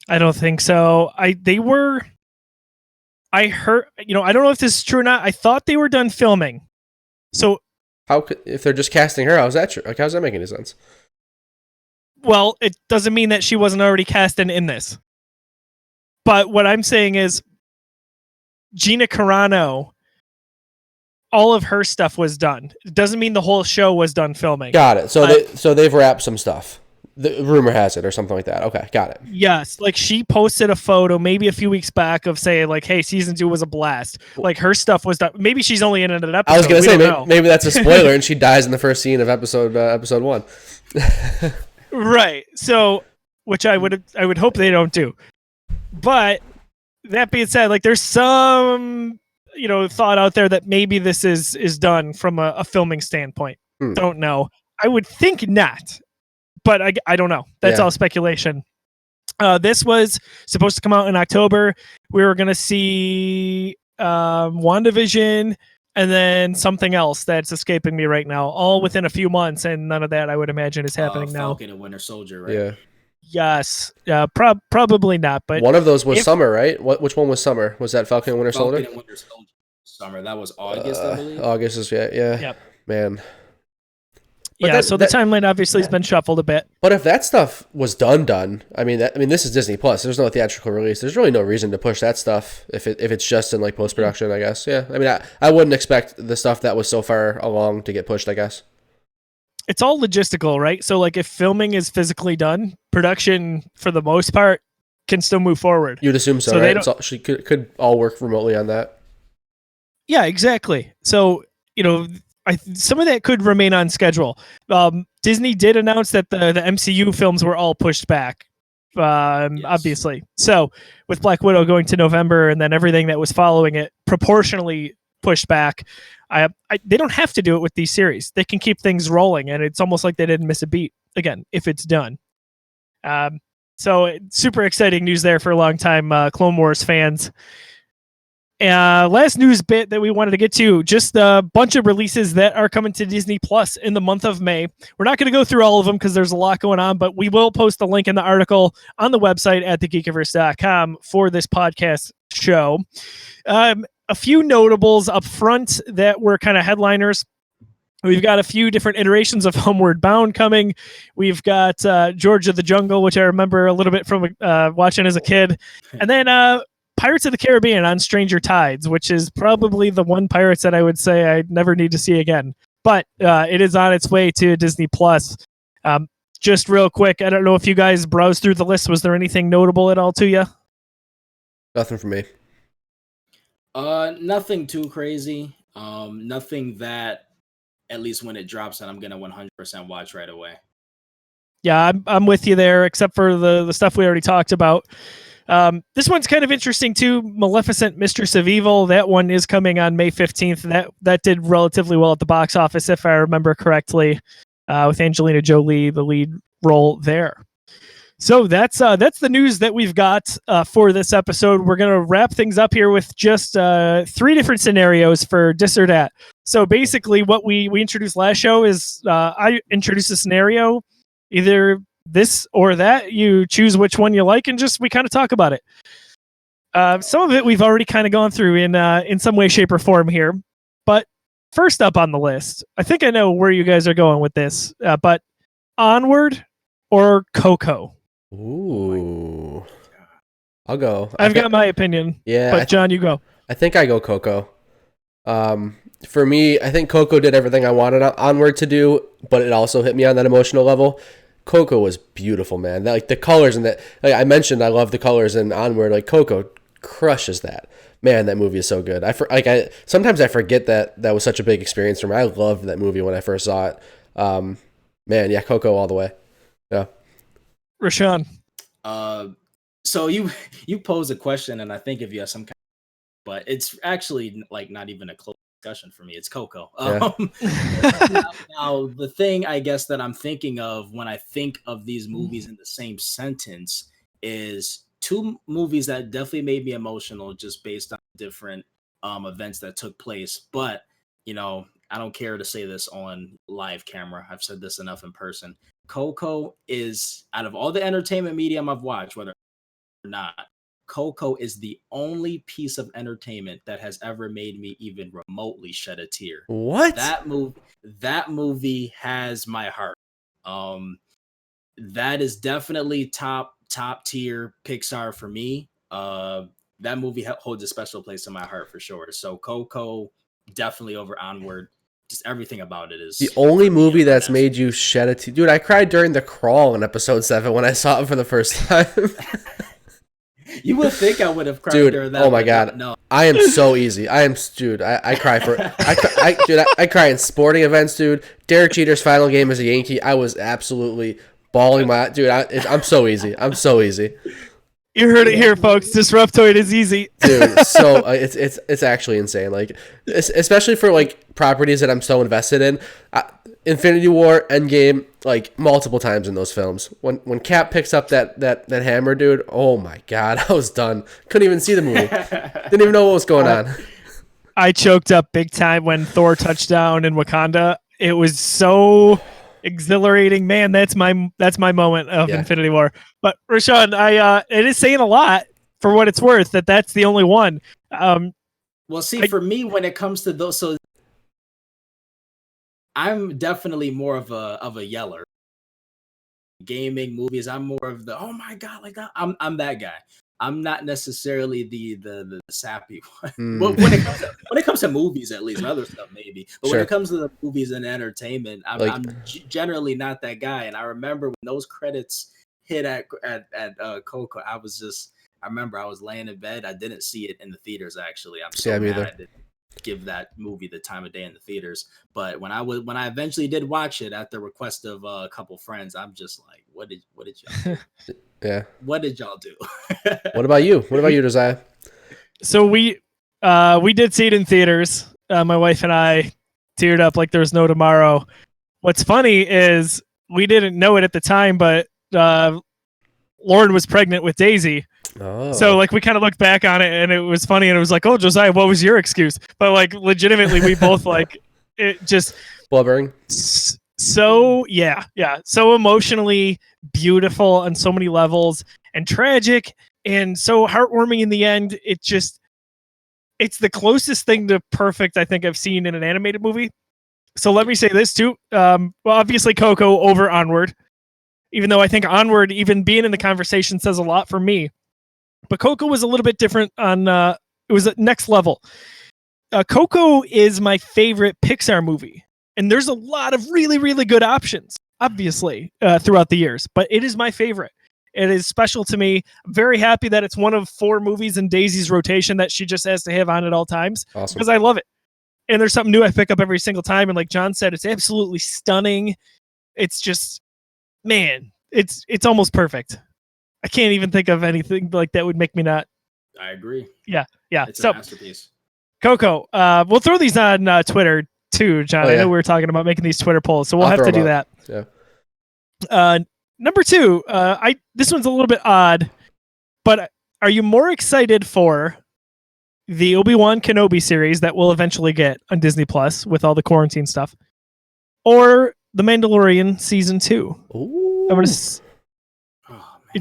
I don't think so. I heard, I don't know if this is true or not. I thought they were done filming. So
if they're just casting her, how's that true? Like, how's that make any sense?
Well, it doesn't mean that she wasn't already cast in this. But what I'm saying is Gina Carano, all of her stuff was done. It doesn't mean the whole show was done filming.
Got it. So they've wrapped some stuff. The rumor has it, or something like that. Okay, got it.
Yes, like she posted a photo maybe a few weeks back of saying like, "Hey, season 2 was a blast." Like her stuff was done. Maybe she's only in an episode.
I was gonna say maybe that's a spoiler, and she dies in the first scene of episode 1.
Right. So, which I would hope they don't do. But that being said, like there's some thought out there that maybe this is done from a filming standpoint. Don't know. I would think not. But I don't know. That's all speculation. This was supposed to come out in October. We were going to see WandaVision and then something else that's escaping me right now, all within a few months, and none of that I would imagine is happening now.
Falcon and Winter Soldier, right?
Yeah.
Yes. Probably not. But
one of those was summer, right? Which one was summer? Was that Falcon and Winter Soldier?
Falcon and Winter Soldier. Summer. That was August, I believe.
August is yeah.
Yep.
Man.
But so the timeline obviously has been shuffled a bit.
But if that stuff was done, I mean, this is Disney Plus. There's no theatrical release. There's really no reason to push that stuff if it's just in like post production. I guess. Yeah. I mean, I wouldn't expect the stuff that was so far along to get pushed. I guess.
It's all logistical, right? So like, if filming is physically done, production for the most part can still move forward.
You'd assume so, right? She could all work remotely on that.
Yeah, exactly. So some of that could remain on schedule. Disney did announce that the MCU films were all pushed back, obviously. So with Black Widow going to November and then everything that was following it proportionally pushed back, they don't have to do it with these series. They can keep things rolling, and it's almost like they didn't miss a beat, again, if it's done. So super exciting news there for a long time Clone Wars fans. Last news bit that we wanted to get to, just a bunch of releases that are coming to Disney Plus in the month of May. We're not going to go through all of them because there's a lot going on, but we will post a link in the article on the website at thegeekiverse.com for this podcast show. A few notables up front that were kind of headliners. We've got a few different iterations of Homeward Bound coming. We've got George of the Jungle, which I remember a little bit from watching as a kid. And then Pirates of the Caribbean on Stranger Tides, which is probably the one Pirates that I would say I never need to see again. but it is on its way to Disney Plus. Just real quick, I don't know if you guys browsed through the list. Was there anything notable at all to you?
Nothing for me.
Nothing too crazy. Nothing that, at least when it drops, that I'm gonna 100% watch right away.
Yeah, I'm with you there, except for the stuff we already talked about. This one's kind of interesting too. Maleficent, Mistress of Evil. That one is coming on May 15th. That did relatively well at the box office, if I remember correctly, with Angelina Jolie the lead role there. So that's the news that we've got for this episode. We're gonna wrap things up here with just 3 different scenarios for this or that. So basically, what we introduced last show is I introduced a scenario, either this or that. You choose which one you like, and just we kind of talk about it. Some of it we've already kind of gone through in some way, shape, or form here. But first up on the list, I think I know where you guys are going with this. But Onward or Coco?
Ooh, I'll go.
I've got my opinion.
Yeah,
but John, you go.
I think I go Coco. For me, I think Coco did everything I wanted Onward to do, but it also hit me on that emotional level. Coco was beautiful, man. Like the colors and that, like I mentioned, I love the colors in Onward. Like Coco crushes that. Man, that movie is so good. Sometimes I forget that was such a big experience for me. I loved that movie when I first saw it. Man, yeah, Coco all the way. Yeah.
Rashaun.
So you pose a question, and I think if you have some kind of, but it's actually like not even a close discussion for me. It's Coco.
Yeah.
Now, the thing I guess that I'm thinking of when I think of these movies in the same sentence is 2 movies that definitely made me emotional just based on different events that took place. But, I don't care to say this on live camera. I've said this enough in person. Coco is, out of all the entertainment medium I've watched, whether or not, Coco is the only piece of entertainment that has ever made me even remotely shed a tear.
What?
That movie has my heart. That is definitely top tier Pixar for me. That movie holds a special place in my heart for sure. So Coco definitely over Onward. Just everything about it is
the only movie that's made you shed a tear. Dude, I cried during The Crawl in episode 7 when I saw it for the first time.
You would think I would have cried
dude,
during that.
Oh my god.
No.
I am so easy. I cry for I cry in sporting events, dude. Derek Jeter's final game as a Yankee. I was absolutely bawling my dude. I'm so easy. I'm so easy.
You heard it here, folks. Disruptoid is easy,
dude. So it's actually insane. Like, especially for like properties that I'm so invested in. Infinity War, Endgame, like multiple times in those films. When Cap picks up that hammer, dude. Oh my god, I was done. Couldn't even see the movie. Didn't even know what was going on.
I choked up big time when Thor touched down in Wakanda. It was so exhilarating, man. That's my moment of Infinity War. But Rashaun, it is saying a lot for what it's worth that's the only one.
Well, see, for me, when it comes to those, so I'm definitely more of a yeller. Gaming, movies, I'm more of the oh my god, like that. I'm that guy. I'm not necessarily the sappy one. Well, when it comes to movies, at least, and other stuff maybe. But when it comes to the movies and entertainment, I'm generally not that guy. And I remember when those credits hit at Coco, I remember I was laying in bed. I didn't see it in the theaters. Actually, I'm so mad I didn't give that movie the time of day in the theaters. But when I eventually did watch it at the request of a couple friends, I'm just like, what did y'all do?
Yeah.
What did y'all do?
What about you? What about you, Josiah?
So we did see it in theaters. My wife and I teared up like there was no tomorrow. What's funny is we didn't know it at the time, but Lauren was pregnant with Daisy.
Oh.
So like we kind of looked back on it and it was funny and it was like, oh, Josiah, what was your excuse? But like legitimately we both like it just
blubbering.
So so emotionally beautiful on so many levels and tragic and so heartwarming in the end. It's the closest thing to perfect I think I've seen in an animated movie. So let me say this too. Well, obviously Coco over Onward, even though I think Onward, even being in the conversation, says a lot for me. But Coco was a little bit different on, it was a next level. Coco is my favorite Pixar movie. And there's a lot of really, really good options, obviously, throughout the years, but it is my favorite. It is special to me. I'm very happy that it's one of 4 movies in Daisy's rotation that she just has to have on at all times.
Awesome.
Because I love it. And there's something new I pick up every single time. And like John said, it's absolutely stunning. It's just, man, it's almost perfect. I can't even think of anything like that would make me not.
I agree.
Yeah.
It's a masterpiece.
Coco, we'll throw these on Twitter too, John.
Oh, yeah.
I know we were talking about making these Twitter polls, so we'll have to do that.
Yeah.
Number 2, this one's a little bit odd, but are you more excited for the Obi-Wan Kenobi series that we'll eventually get on Disney Plus with all the quarantine stuff, or The Mandalorian season 2?
Ooh.
I'm gonna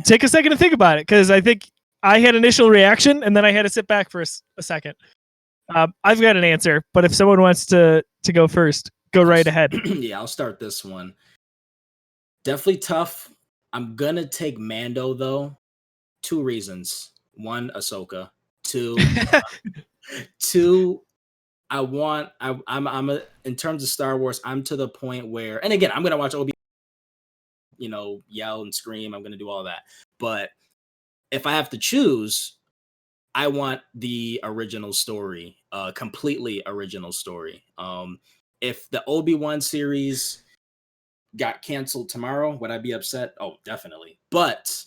take a second to think about it, because I think I had initial reaction and then I had to sit back for a second. I've got an answer, but if someone wants to go first, go right ahead.
Yeah, I'll start this one. Definitely tough. I'm gonna take Mando though. 2 reasons. 1, Ahsoka. 2, I'm in terms of Star Wars, I'm to the point where, and again, I'm gonna watch Obi, yell and scream. I'm gonna do all that. But if I have to choose, I want the original story, completely original story. If the Obi-Wan series got canceled tomorrow, would I be upset? Oh, definitely. But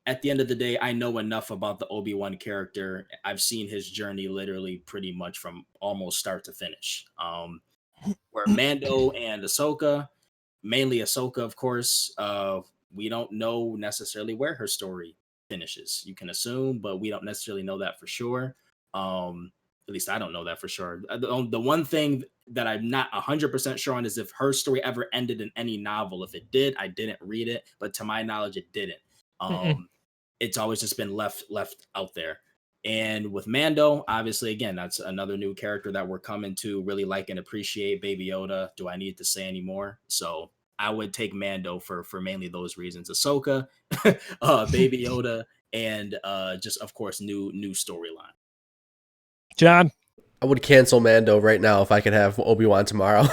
at the end of the day, I know enough about the Obi-Wan character. I've seen his journey literally pretty much from almost start to finish. Where Mando and Ahsoka, mainly Ahsoka, of course, we don't know necessarily where her story finishes. You can assume, but we don't necessarily know that for sure. At least I don't know that for sure. The one thing that I'm not 100% sure on is if her story ever ended in any novel. If it did, I didn't read it, but to my knowledge, it didn't. It's always just been left out there. And with Mando, obviously, again, that's another new character that we're coming to really like and appreciate. Baby Yoda. Do I need to say any more? So I would take Mando for mainly those reasons. Ahsoka, Baby Yoda, and just of course new storyline.
John,
I would cancel Mando right now if I could have Obi-Wan tomorrow.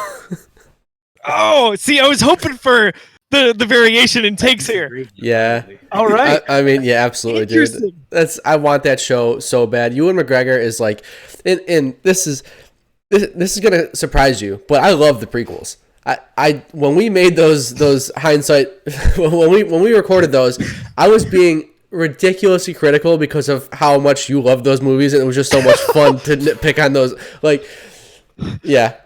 Oh, see, I was hoping for the variation in takes here.
Yeah.
All right.
I mean, yeah, absolutely, dude. I want that show so bad. Ewan McGregor is like, and this is gonna surprise you, but I love the prequels. I when we made those hindsight when we recorded those, I was being ridiculously critical because of how much you love those movies, and it was just so much fun to nitpick on those. Like, yeah,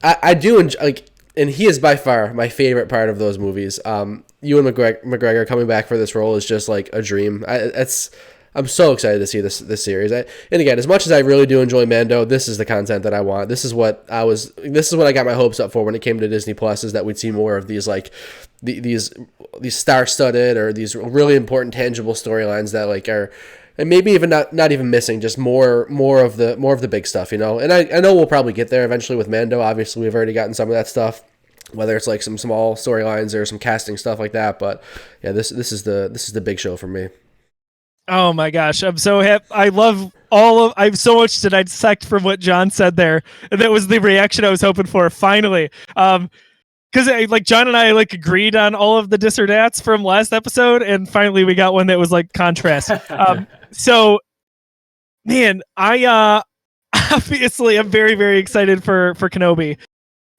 I do enjoy, like, and he is by far my favorite part of those movies. Ewan McGregor coming back for this role is just like a dream. I'm so excited to see this series. And again, as much as I really do enjoy Mando, this is the content that I want. This is what I got my hopes up for when it came to Disney Plus, is that we'd see more of these, like, these star-studded or these really important tangible storylines that, like, are, and maybe even not even missing, just more of the big stuff, And I know we'll probably get there eventually with Mando. Obviously, we've already gotten some of that stuff, whether it's like some small storylines or some casting stuff like that. But yeah, this is the big show for me.
Oh my gosh, I'm so happy. I have so much to dissect from what John said there, and that was the reaction I was hoping for. Finally, because like John and I agreed on all of the dis or dats from last episode, and finally we got one that was like contrast. So, man, I obviously I'm very, very excited for Kenobi.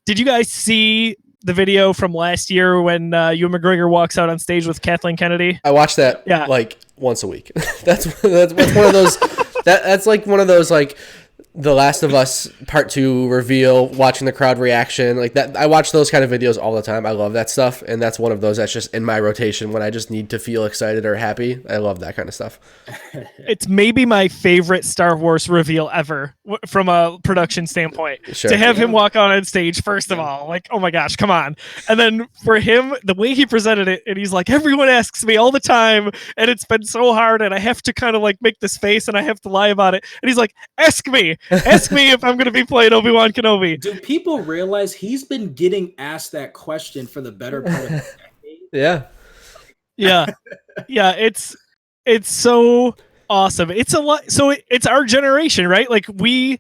Did you guys see the video from last year when Ewan McGregor walks out on stage with Kathleen Kennedy?
I watch that like once a week. that's one of those. That's like one of those, like, The Last of Us Part 2 reveal, watching the crowd reaction like that. I watch those kind of videos all the time. I love that stuff, and that's one of those that's just in my rotation when I just need to feel excited or happy. I love that kind of stuff.
It's maybe my favorite Star Wars reveal ever from a production standpoint.
Sure.
To have him walk out on stage, first of all, like, oh my gosh, come on. And then for him, the way he presented it, and he's like, everyone asks me all the time, and it's been so hard, and I have to kind of like make this face, and I have to lie about it. And he's like, ask me if I'm going to be playing Obi-Wan Kenobi.
Do people realize he's been getting asked that question for the better part of a decade?
Yeah.
Yeah. It's so awesome. It's a lot. So it's our generation, right? Like, we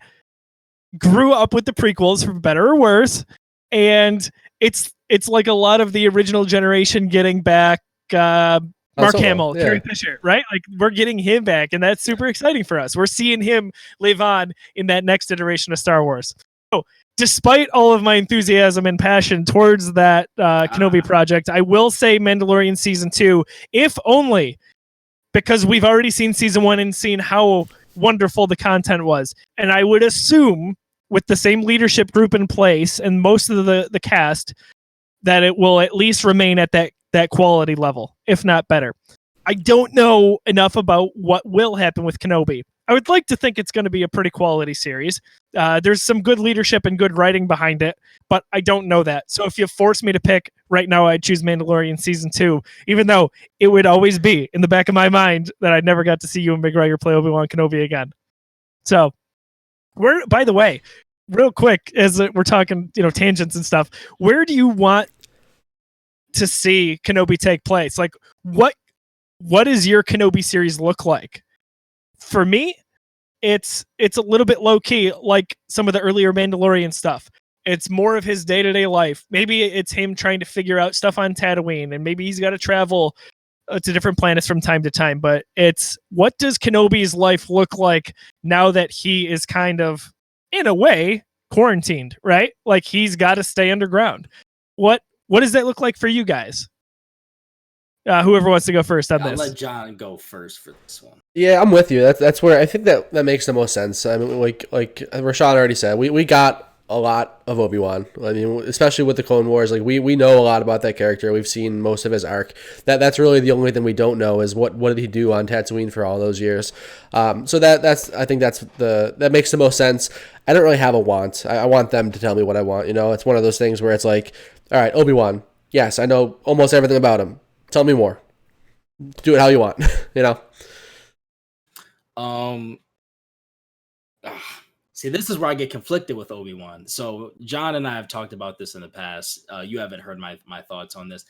grew up with the prequels for better or worse, and it's like a lot of the original generation getting back Mark Hamill, Carrie Fisher, right? Like we're getting him back, and that's super exciting for us. We're seeing him live on in that next iteration of Star Wars. So, despite all of my enthusiasm and passion towards that Kenobi project, I will say Mandalorian Season 2, if only because we've already seen Season 1 and seen how wonderful the content was. And I would assume with the same leadership group in place and most of the cast that it will at least remain at that quality level, if not better. I don't know enough about what will happen with Kenobi. I would like to think it's going to be a pretty quality series. There's some good leadership and good writing behind it, but I don't know that. So if you force me to pick right now, I'd choose Mandalorian Season 2, even though it would always be in the back of my mind that I never got to see Ewan McGregor play Obi-Wan Kenobi again. So, by the way, real quick, as we're talking, tangents and stuff, where do you want to see Kenobi take place? Like, what does your Kenobi series look like? For me, it's a little bit low key, like some of the earlier Mandalorian stuff. It's more of his day-to-day life. Maybe it's him trying to figure out stuff on Tatooine, and maybe he's got to travel to different planets from time to time. But it's, what does Kenobi's life look like now that he is kind of, in a way, quarantined, right? Like he's got to stay underground. What does that look like for you guys? Whoever wants to go first on this.
I'll let John go first for this one.
Yeah, I'm with you. That's where I think that makes the most sense. I mean, like Rashaun already said, we got a lot of Obi-Wan. I mean, especially with the Clone Wars, like we know a lot about that character. We've seen most of his arc. That's really the only thing we don't know is what did he do on Tatooine for all those years. So I think that makes the most sense. I don't really have a want. I want them to tell me what I want. It's one of those things where it's like, all right, Obi-Wan. Yes, I know almost everything about him. Tell me more. Do it how you want.
See, this is where I get conflicted with Obi-Wan. So John and I have talked about this in the past. You haven't heard my thoughts on this.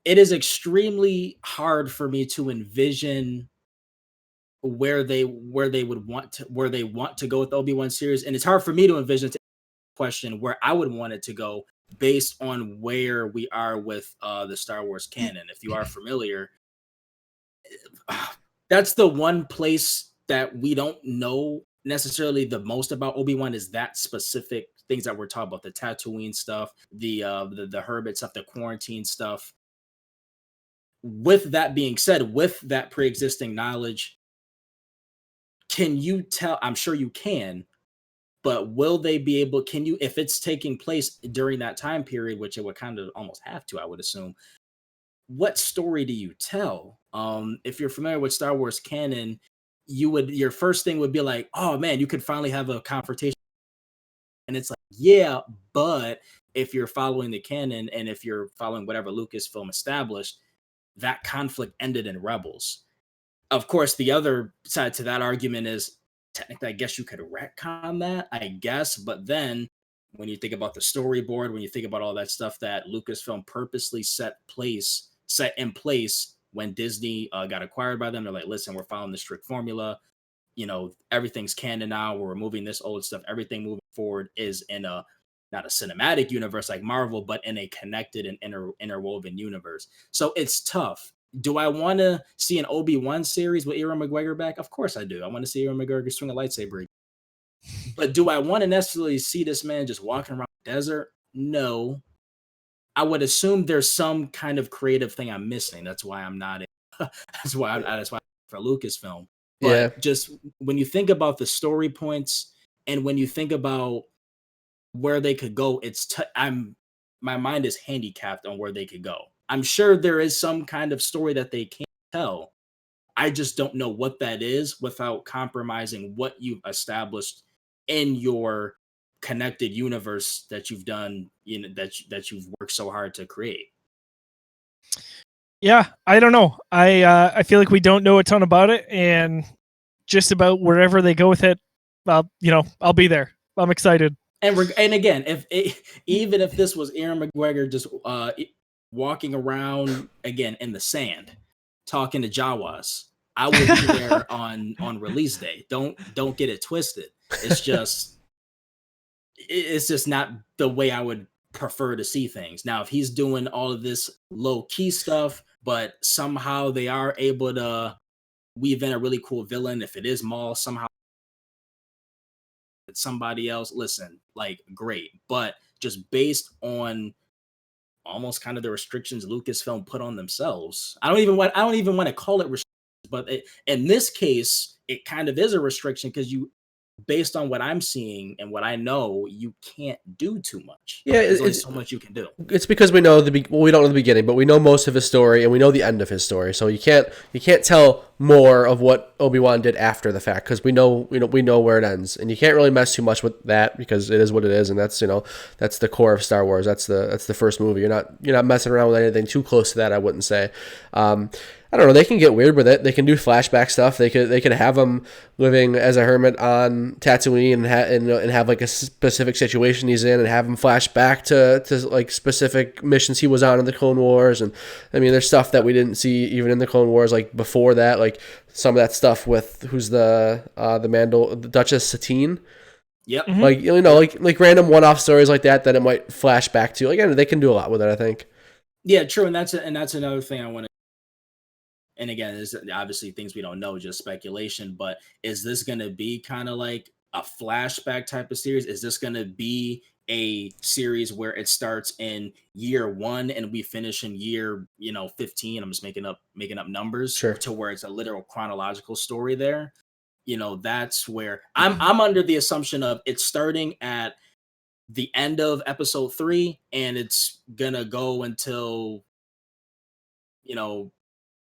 It is extremely hard for me to envision where they want to go with the Obi-Wan series, and it's hard for me to envision the question where I would want it to go based on where we are with the Star Wars canon. If you are familiar, that's the one place that we don't know necessarily the most about Obi-Wan, is that specific things that we're talking about, the Tatooine stuff, the Herbert stuff, the quarantine stuff. With that being said, with that pre-existing knowledge, can you tell? I'm sure you can, but will they be able, can you, if it's taking place during that time period, which it would kind of almost have to, I would assume, what story do you tell? If you're familiar with Star Wars canon, your first thing would be like, oh man, you could finally have a confrontation. And it's like, yeah, but if you're following the canon and if you're following whatever Lucasfilm established, that conflict ended in Rebels. Of course, the other side to that argument is, technically, I guess you could retcon that, I guess. But then when you think about the storyboard, when you think about all that stuff that Lucasfilm purposely set in place when Disney got acquired by them, they're like, listen, we're following the strict formula. Everything's canon now. We're removing this old stuff. Everything moving forward is in not a cinematic universe like Marvel, but in a connected and interwoven universe. So it's tough. Do I want to see an Obi-Wan series with Ewan McGregor back? Of course I do. I want to see Ewan McGregor swing a lightsaber. But do I want to necessarily see this man just walking around the desert? No. I would assume there's some kind of creative thing I'm missing. That's why I'm not. That's why for Lucasfilm. But just when you think about the story points and when you think about where they could go, my mind is handicapped on where they could go. I'm sure there is some kind of story that they can't tell. I just don't know what that is without compromising what you've established in your connected universe that you've done, that you've worked so hard to create.
Yeah, I don't know. I feel like we don't know a ton about it, and just about wherever they go with it, I'll be there. I'm excited.
And again, even if this was Ewan McGregor just walking around again in the sand, talking to Jawas, I will be there on release day. Don't get it twisted. It's just it's just not the way I would prefer to see things. Now, if he's doing all of this low key stuff, but somehow they are able to weave in a really cool villain, if it is Maul, somehow it's somebody else, listen, like great. But just based on almost kind of the restrictions Lucasfilm put on themselves, I don't even want to call it restrictions, but in this case, it kind of is a restriction because based on what I'm seeing and what I know, you can't do too much.
Yeah,
there's only so much you can do.
It's because we know we don't know the beginning, but we know most of his story and we know the end of his story. So you can't tell more of what Obi-Wan did after the fact because we know where it ends, and you can't really mess too much with that because it is what it is, and that's that's the core of Star Wars. That's the first movie. You're not messing around with anything too close to that, I wouldn't say. I don't know. They can get weird with it. They can do flashback stuff. They could have him living as a hermit on Tatooine and have like a specific situation he's in, and have him flash back to like specific missions he was on in the Clone Wars. And I mean, there's stuff that we didn't see even in the Clone Wars, like before that, like some of that stuff with who's the Duchess Satine.
Yep.
Mm-hmm. Like random one-off stories like that it might flash back to. Again, they can do a lot with it, I think.
Yeah, true, and that's another thing I want to. And again, is obviously things we don't know, just speculation. But is this going to be kind of like a flashback type of series? Is this going to be a series where it starts in year 1 and we finish in year 15? I'm just making up numbers.
Sure.
To where it's a literal chronological story there. That's where I'm under the assumption of it's starting at the end of episode 3 and it's gonna go until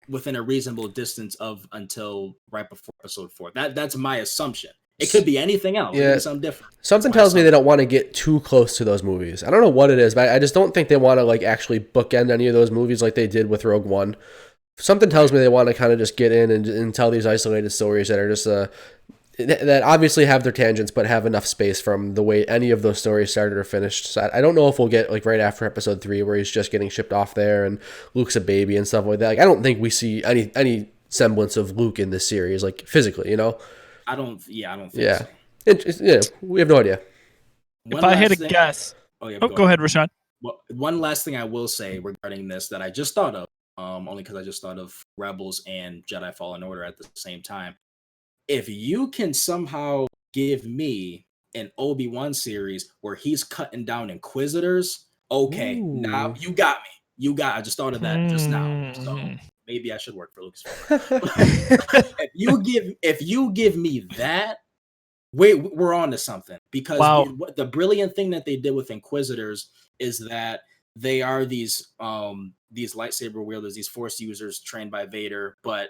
within a reasonable distance until right before episode 4. That's my assumption. It could be anything else.
Yeah.
It could be something different.
Something tells me they don't want to get too close to those movies. I don't know what it is, but I just don't think they want to like actually bookend any of those movies like they did with Rogue One. Something tells me they want to kind of just get in and tell these isolated stories that are just that obviously have their tangents, but have enough space from the way any of those stories started or finished. So I don't know if we'll get like right after episode 3 where he's just getting shipped off there and Luke's a baby and stuff like that. Like I don't think we see any semblance of Luke in this series, like physically,
I don't think so.
We have no idea.
If I had a guess. Go ahead, Rashaun.
Well, one last thing I will say regarding this that I just thought of, only because I just thought of Rebels and Jedi Fallen Order at the same time. If you can somehow give me an Obi-Wan series where he's cutting down Inquisitors, okay, Ooh. Now you got me. I just thought of that just now. So maybe I should work for Lucasfilm. if you give me that, we're on to something. Because the brilliant thing that they did with Inquisitors is that they are these lightsaber wielders, these Force users trained by Vader, but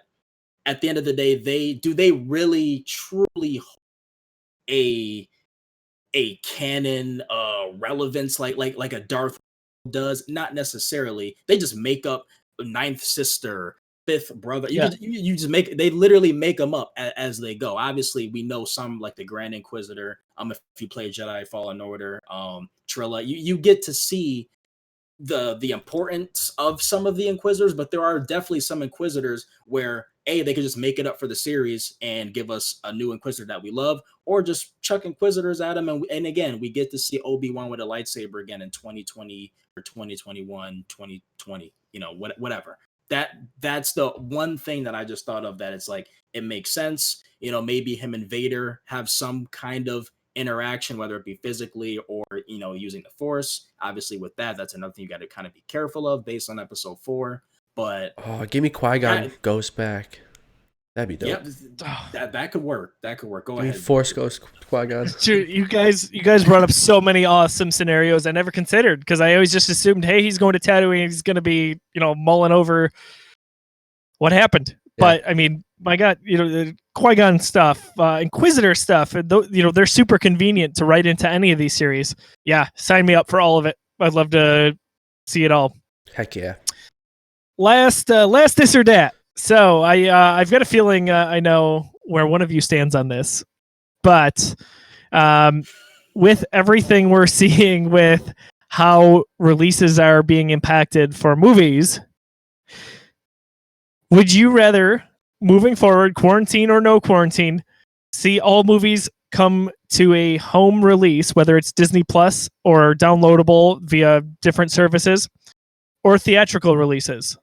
at the end of the day, they really truly hold a canon relevance like a Darth does? Not necessarily. They just make up ninth sister, fifth brother. You just they literally make them up as they go. Obviously, we know some like the Grand Inquisitor. If you play Jedi Fallen Order, Trilla, you get to see the importance of some of the Inquisitors, but there are definitely some Inquisitors where they could just make it up for the series and give us a new Inquisitor that we love, or just chuck Inquisitors at them. And again, we get to see Obi-Wan with a lightsaber again in 2020 or 2021, 2020, whatever. That's the one thing that I just thought of that it's like, it makes sense. Maybe him and Vader have some kind of interaction, whether it be physically or using the Force. Obviously with that's another thing you got to kind of be careful of based on episode 4. But
give me Qui-Gon Ghost back. That'd be dope.
Yep, that could work. Go ahead.
Force Ghost Qui-Gon.
Dude, you guys brought up so many awesome scenarios I never considered, because I always just assumed, hey, he's going to Tatooine, he's going to be, mulling over what happened. Yeah. But I mean, my God, the Qui-Gon stuff, Inquisitor stuff, they're super convenient to write into any of these series. Yeah, sign me up for all of it. I'd love to see it all.
Heck yeah.
Last this or that. So I've got a feeling I know where one of you stands on this, but with everything we're seeing with how releases are being impacted for movies, would you rather, moving forward, quarantine or no quarantine, see all movies come to a home release, whether it's Disney Plus or downloadable via different services, or theatrical releases?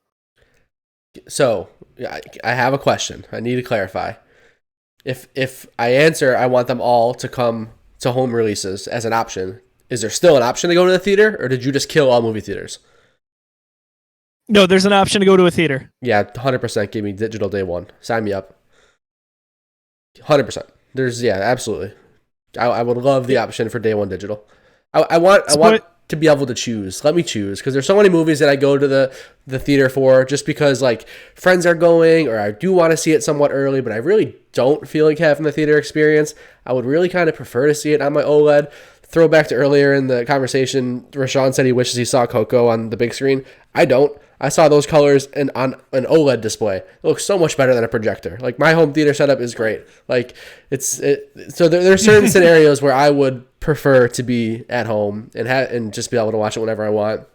So I have a question. I need to clarify. If I answer, I want them all to come to home releases as an option. Is there still an option to go to the theater, or did you just kill all movie theaters?
No, there's an option to go to a theater.
Yeah, 100% give me digital day one. Sign me up. 100%. Absolutely. I would love the option for day one digital. I want to be able to choose. Let me choose, because there's so many movies that I go to the theater for just because like friends are going, or I do want to see it somewhat early, but I really don't feel like having the theater experience. I would really kind of prefer to see it on my OLED. Throwback to earlier in the conversation, Rashaun said he wishes he saw Coco on the big screen. I don't. I saw those colors on an OLED display. It looks so much better than a projector. Like, my home theater setup is great. Like, so there are certain scenarios where I would prefer to be at home and just be able to watch it whenever I want.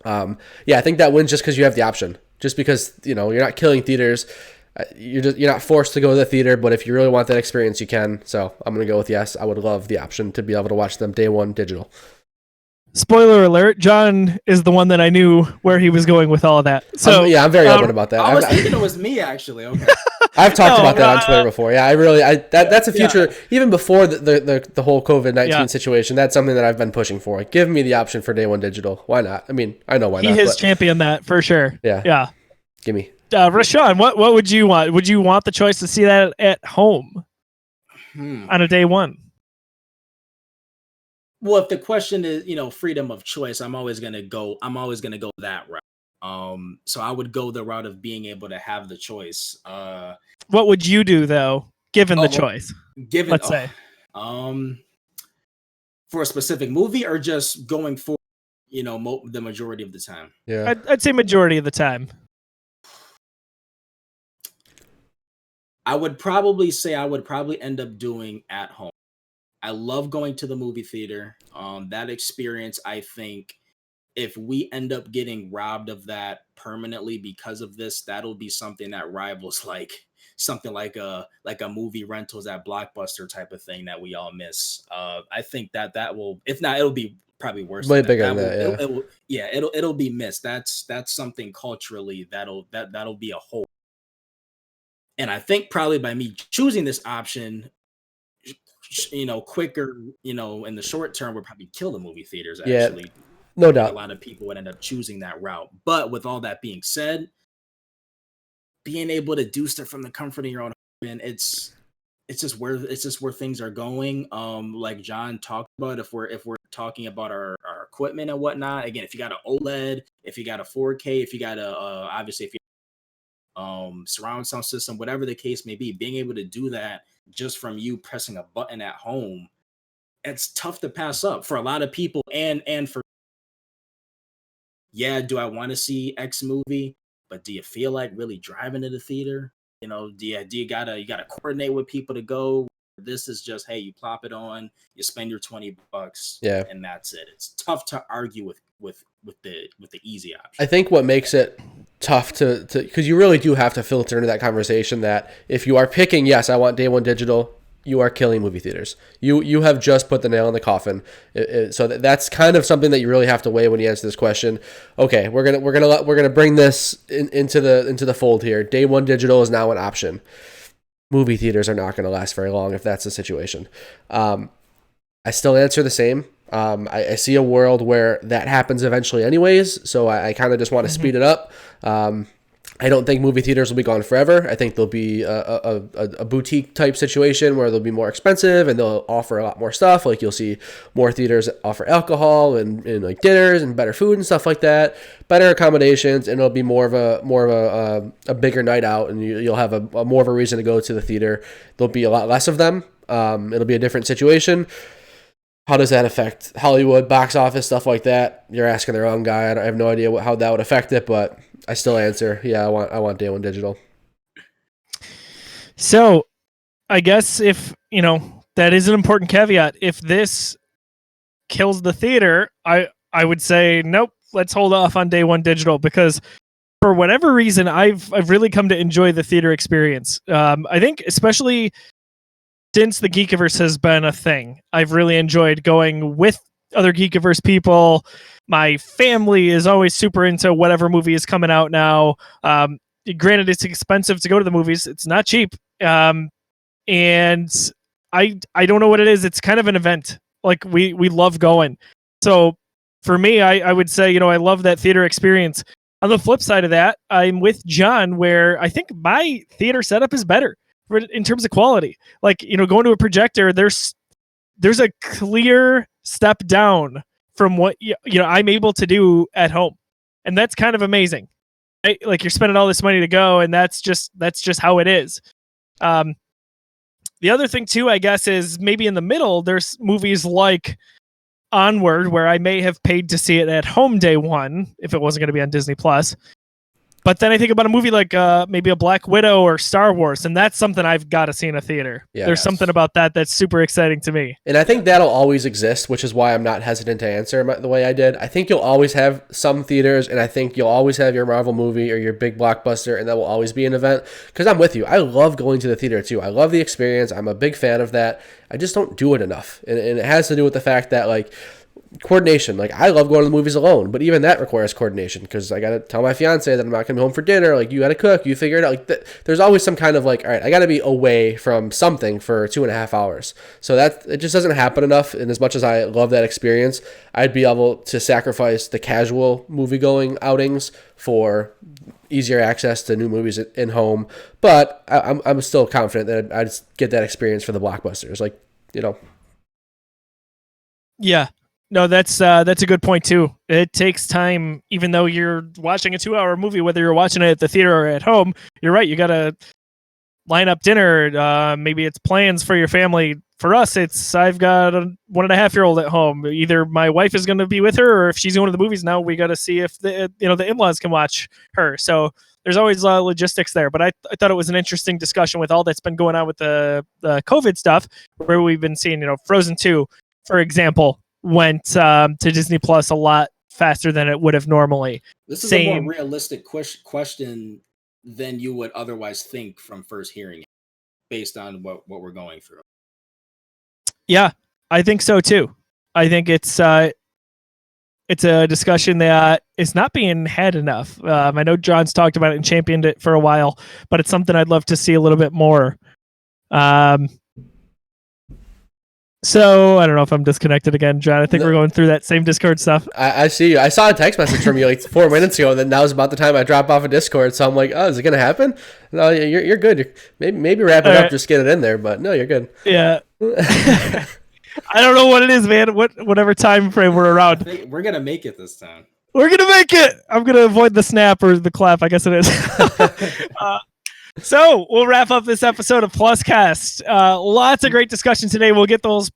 I think that wins just because you have the option. Just because, you're not killing theaters. You're not forced to go to the theater, but if you really want that experience, you can. So I'm gonna go with yes. I would love the option to be able to watch them day one digital.
Spoiler alert, John is the one that I knew where he was going with all of that. So
I'm very open about that.
I was thinking it was me, actually. Okay.
I've talked about that on Twitter before. Yeah, that's a future, even before the whole COVID-19 situation. That's something that I've been pushing for. Like, give me the option for day one digital. Why not? I mean, I know why not.
He has championed that for sure.
Yeah. Give me.
Rashaun, what would you want? Would you want the choice to see that at home on a day one?
Well, if the question is, freedom of choice, I'm always gonna go that route. So I would go the route of being able to have the choice.
What would you do though, given the choice? Let's say,
for a specific movie, or just going for, the majority of the time.
Yeah,
I'd say majority of the time.
I would probably end up doing at home. I love going to the movie theater. That experience, I think, if we end up getting robbed of that permanently because of this, that'll be something that rivals something like a movie rentals at Blockbuster type of thing that we all miss. I think that will, if not, it'll be probably worse.
Way bigger than that.
It'll be missed. That's something culturally that'll be a hole. And I think probably by me choosing this option, quicker, in the short term, would probably kill the movie theaters. Actually,
no doubt.
A lot of people would end up choosing that route. But with all that being said, being able to do stuff from the comfort of your own home, man, it's just where things are going. Like John talked about, if we're talking about our equipment and whatnot, again, if you got an OLED, if you got a 4K, if you got obviously if you surround sound system, whatever the case may be, being able to do that just from you pressing a button at home, it's tough to pass up for a lot of people. And for, do I want to see X movie, but do you feel like really driving to the theater? Do you gotta coordinate with people to go? This is just, hey, you plop it on, you spend your $20, and that's it. It's tough to argue with the easy option.
I think what makes it tough to because you really do have to filter into that conversation that if you are picking, yes, I want day one digital, you are killing movie theaters. You have just put the nail in the coffin. So that's kind of something that you really have to weigh when you answer this question. Okay, we're gonna bring this into the fold here. Day one digital is now an option. Movie theaters are not going to last very long if that's the situation. I still answer the same. I see a world where that happens eventually anyways, so I kind of just want to speed it up. I don't think movie theaters will be gone forever. I think there'll be a boutique type situation where they'll be more expensive and they'll offer a lot more stuff. Like, you'll see more theaters offer alcohol and like dinners and better food and stuff like that, better accommodations, and it'll be more of a bigger night out, and you'll have a more of a reason to go to the theater. There'll be a lot less of them. It'll be a different situation. How does that affect Hollywood, box office, stuff like that? You're asking the wrong guy. I have no idea how that would affect it, but I still answer, I want day one digital.
So I guess if, that is an important caveat. If this kills the theater, I would say, nope, let's hold off on day one digital, because for whatever reason, I've really come to enjoy the theater experience. I think especially since the Geekiverse has been a thing, I've really enjoyed going with other Geekiverse people. My family is always super into whatever movie is coming out now. Granted, it's expensive to go to the movies. It's not cheap. And I don't know what it is. It's kind of an event. Like we love going. So for me, I would say, I love that theater experience. On the flip side of that, I'm with John, where I think my theater setup is better in terms of quality. Like, going to a projector, there's a clear step down from what I'm able to do at home, and that's kind of amazing. Right? Like, you're spending all this money to go, and that's just how it is. The other thing too, I guess, is maybe in the middle, there's movies like Onward, where I may have paid to see it at home day one if it wasn't going to be on Disney Plus. But then I think about a movie like maybe a Black Widow or Star Wars, and that's something I've got to see in a theater. Yeah, there's something about that that's super exciting to me.
And I think that'll always exist, which is why I'm not hesitant to answer the way I did. I think you'll always have some theaters, and I think you'll always have your Marvel movie or your big blockbuster, and that will always be an event. Because I'm with you. I love going to the theater, too. I love the experience. I'm a big fan of that. I just don't do it enough. And it has to do with the fact that, like, coordination. Like, I love going to the movies alone, but even that requires coordination because I gotta tell my fiance that I'm not gonna be home for dinner. Like, you gotta cook, you figure it out. Like, there's always some kind of like, all right, I gotta be away from something for 2.5 hours. So that it just doesn't happen enough. And as much as I love that experience, I'd be able to sacrifice the casual movie going outings for easier access to new movies in home. But I'm still confident that I'd get that experience for the blockbusters. Like,
Yeah. No, that's a good point too. It takes time, even though you're watching a 2-hour movie, whether you're watching it at the theater or at home. You're right. You got to line up dinner. Maybe it's plans for your family. For us, I've got a 1.5-year-old at home. Either my wife is going to be with her, or if she's going to the movies now, we got to see if the in-laws can watch her. So there's always logistics there. But I thought it was an interesting discussion with all that's been going on with the COVID stuff, where we've been seeing, Frozen 2, for example, went to Disney Plus a lot faster than it would have normally.
This is a more realistic question than you would otherwise think from first hearing it, based on what we're going through.
Yeah, I think so too. I think it's a discussion that is not being had enough. I know John's talked about it and championed it for a while, but it's something I'd love to see a little bit more. So I don't know if I'm disconnected again, John. I think we're going through that same Discord stuff.
I see you. I saw a text message from you like 4 minutes ago, and then that was about the time I dropped off of Discord. So I'm like, oh, is it going to happen? No, you're good. Maybe wrap it up, just get it in there. But no, you're good.
Yeah. I don't know what it is, man. Whatever time frame we're around.
We're going to make it this time.
We're going to make it. I'm going to avoid the snap or the clap, I guess it is. So we'll wrap up this episode of PlusCast. Lots of great discussion today. We'll get those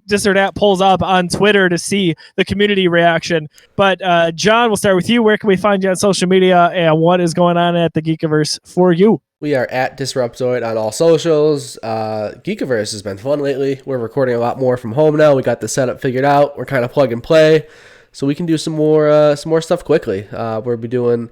dis or dat polls up on Twitter to see the community reaction. But John, we'll start with you. Where can we find you on social media, and what is going on at the Geekiverse for you?
We are at Disruptoid on all socials. Geekiverse has been fun lately. We're recording a lot more from home now. We got the setup figured out. We're kind of plug and play, so we can do some more stuff quickly. We'll be doing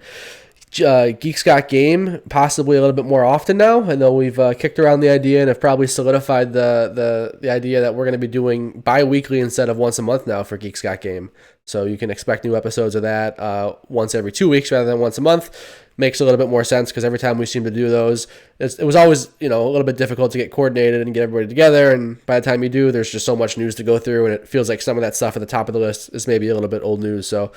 Geeks Got Game possibly a little bit more often now. I know we've kicked around the idea and have probably solidified the idea that we're going to be doing bi-weekly instead of once a month now for Geeks Got Game. So you can expect new episodes of that once every 2 weeks rather than once a month. Makes a little bit more sense because every time we seem to do those, it was always a little bit difficult to get coordinated and get everybody together. And by the time you do, there's just so much news to go through, and it feels like some of that stuff at the top of the list is maybe a little bit old news. So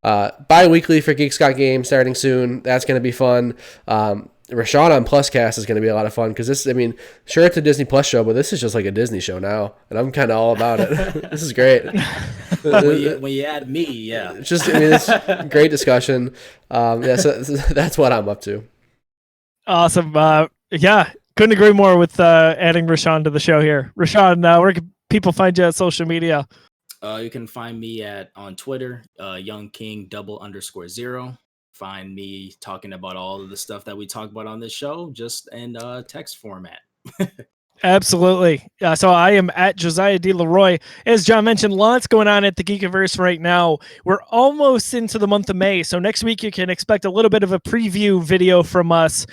bi-weekly for Geeks Got Game starting soon. That's going to be fun. Rashaun on PlusCast is going to be a lot of fun because sure, it's a Disney Plus show, but this is just like a Disney show now, and I'm kind of all about it. This is great.
when you add me, yeah.
It's great discussion. So that's what I'm up to.
Awesome. Yeah, couldn't agree more with adding Rashaun to the show here. Rashaun, where can people find you on social media?
You can find me on Twitter, YoungKing_0. Find me talking about all of the stuff that we talk about on this show, just in text format.
Absolutely. So I am at Josiah D. Leroy. As John mentioned, lots going on at the Geekiverse right now. We're almost into the month of May, so next week you can expect a little bit of a preview video from us.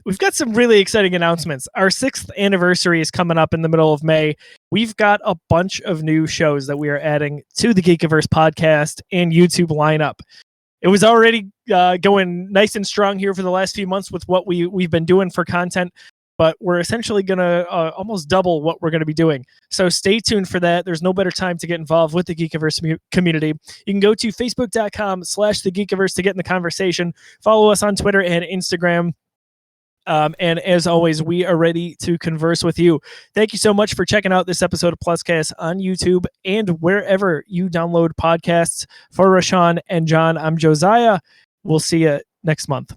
we've got some really exciting announcements. Our 6th anniversary is coming up in the middle of May. We've got a bunch of new shows that we are adding to the Geekiverse podcast and YouTube lineup. It was already going nice and strong here for the last few months with what we've been doing for content, but we're essentially going to almost double what we're going to be doing. So stay tuned for that. There's no better time to get involved with the Geekiverse community. You can go to facebook.com/the Geekiverse to get in the conversation. Follow us on Twitter and Instagram. And as always, we are ready to converse with you. Thank you so much for checking out this episode of PlusCast on YouTube and wherever you download podcasts. For Rashaun and John, I'm Josiah. We'll see you next month.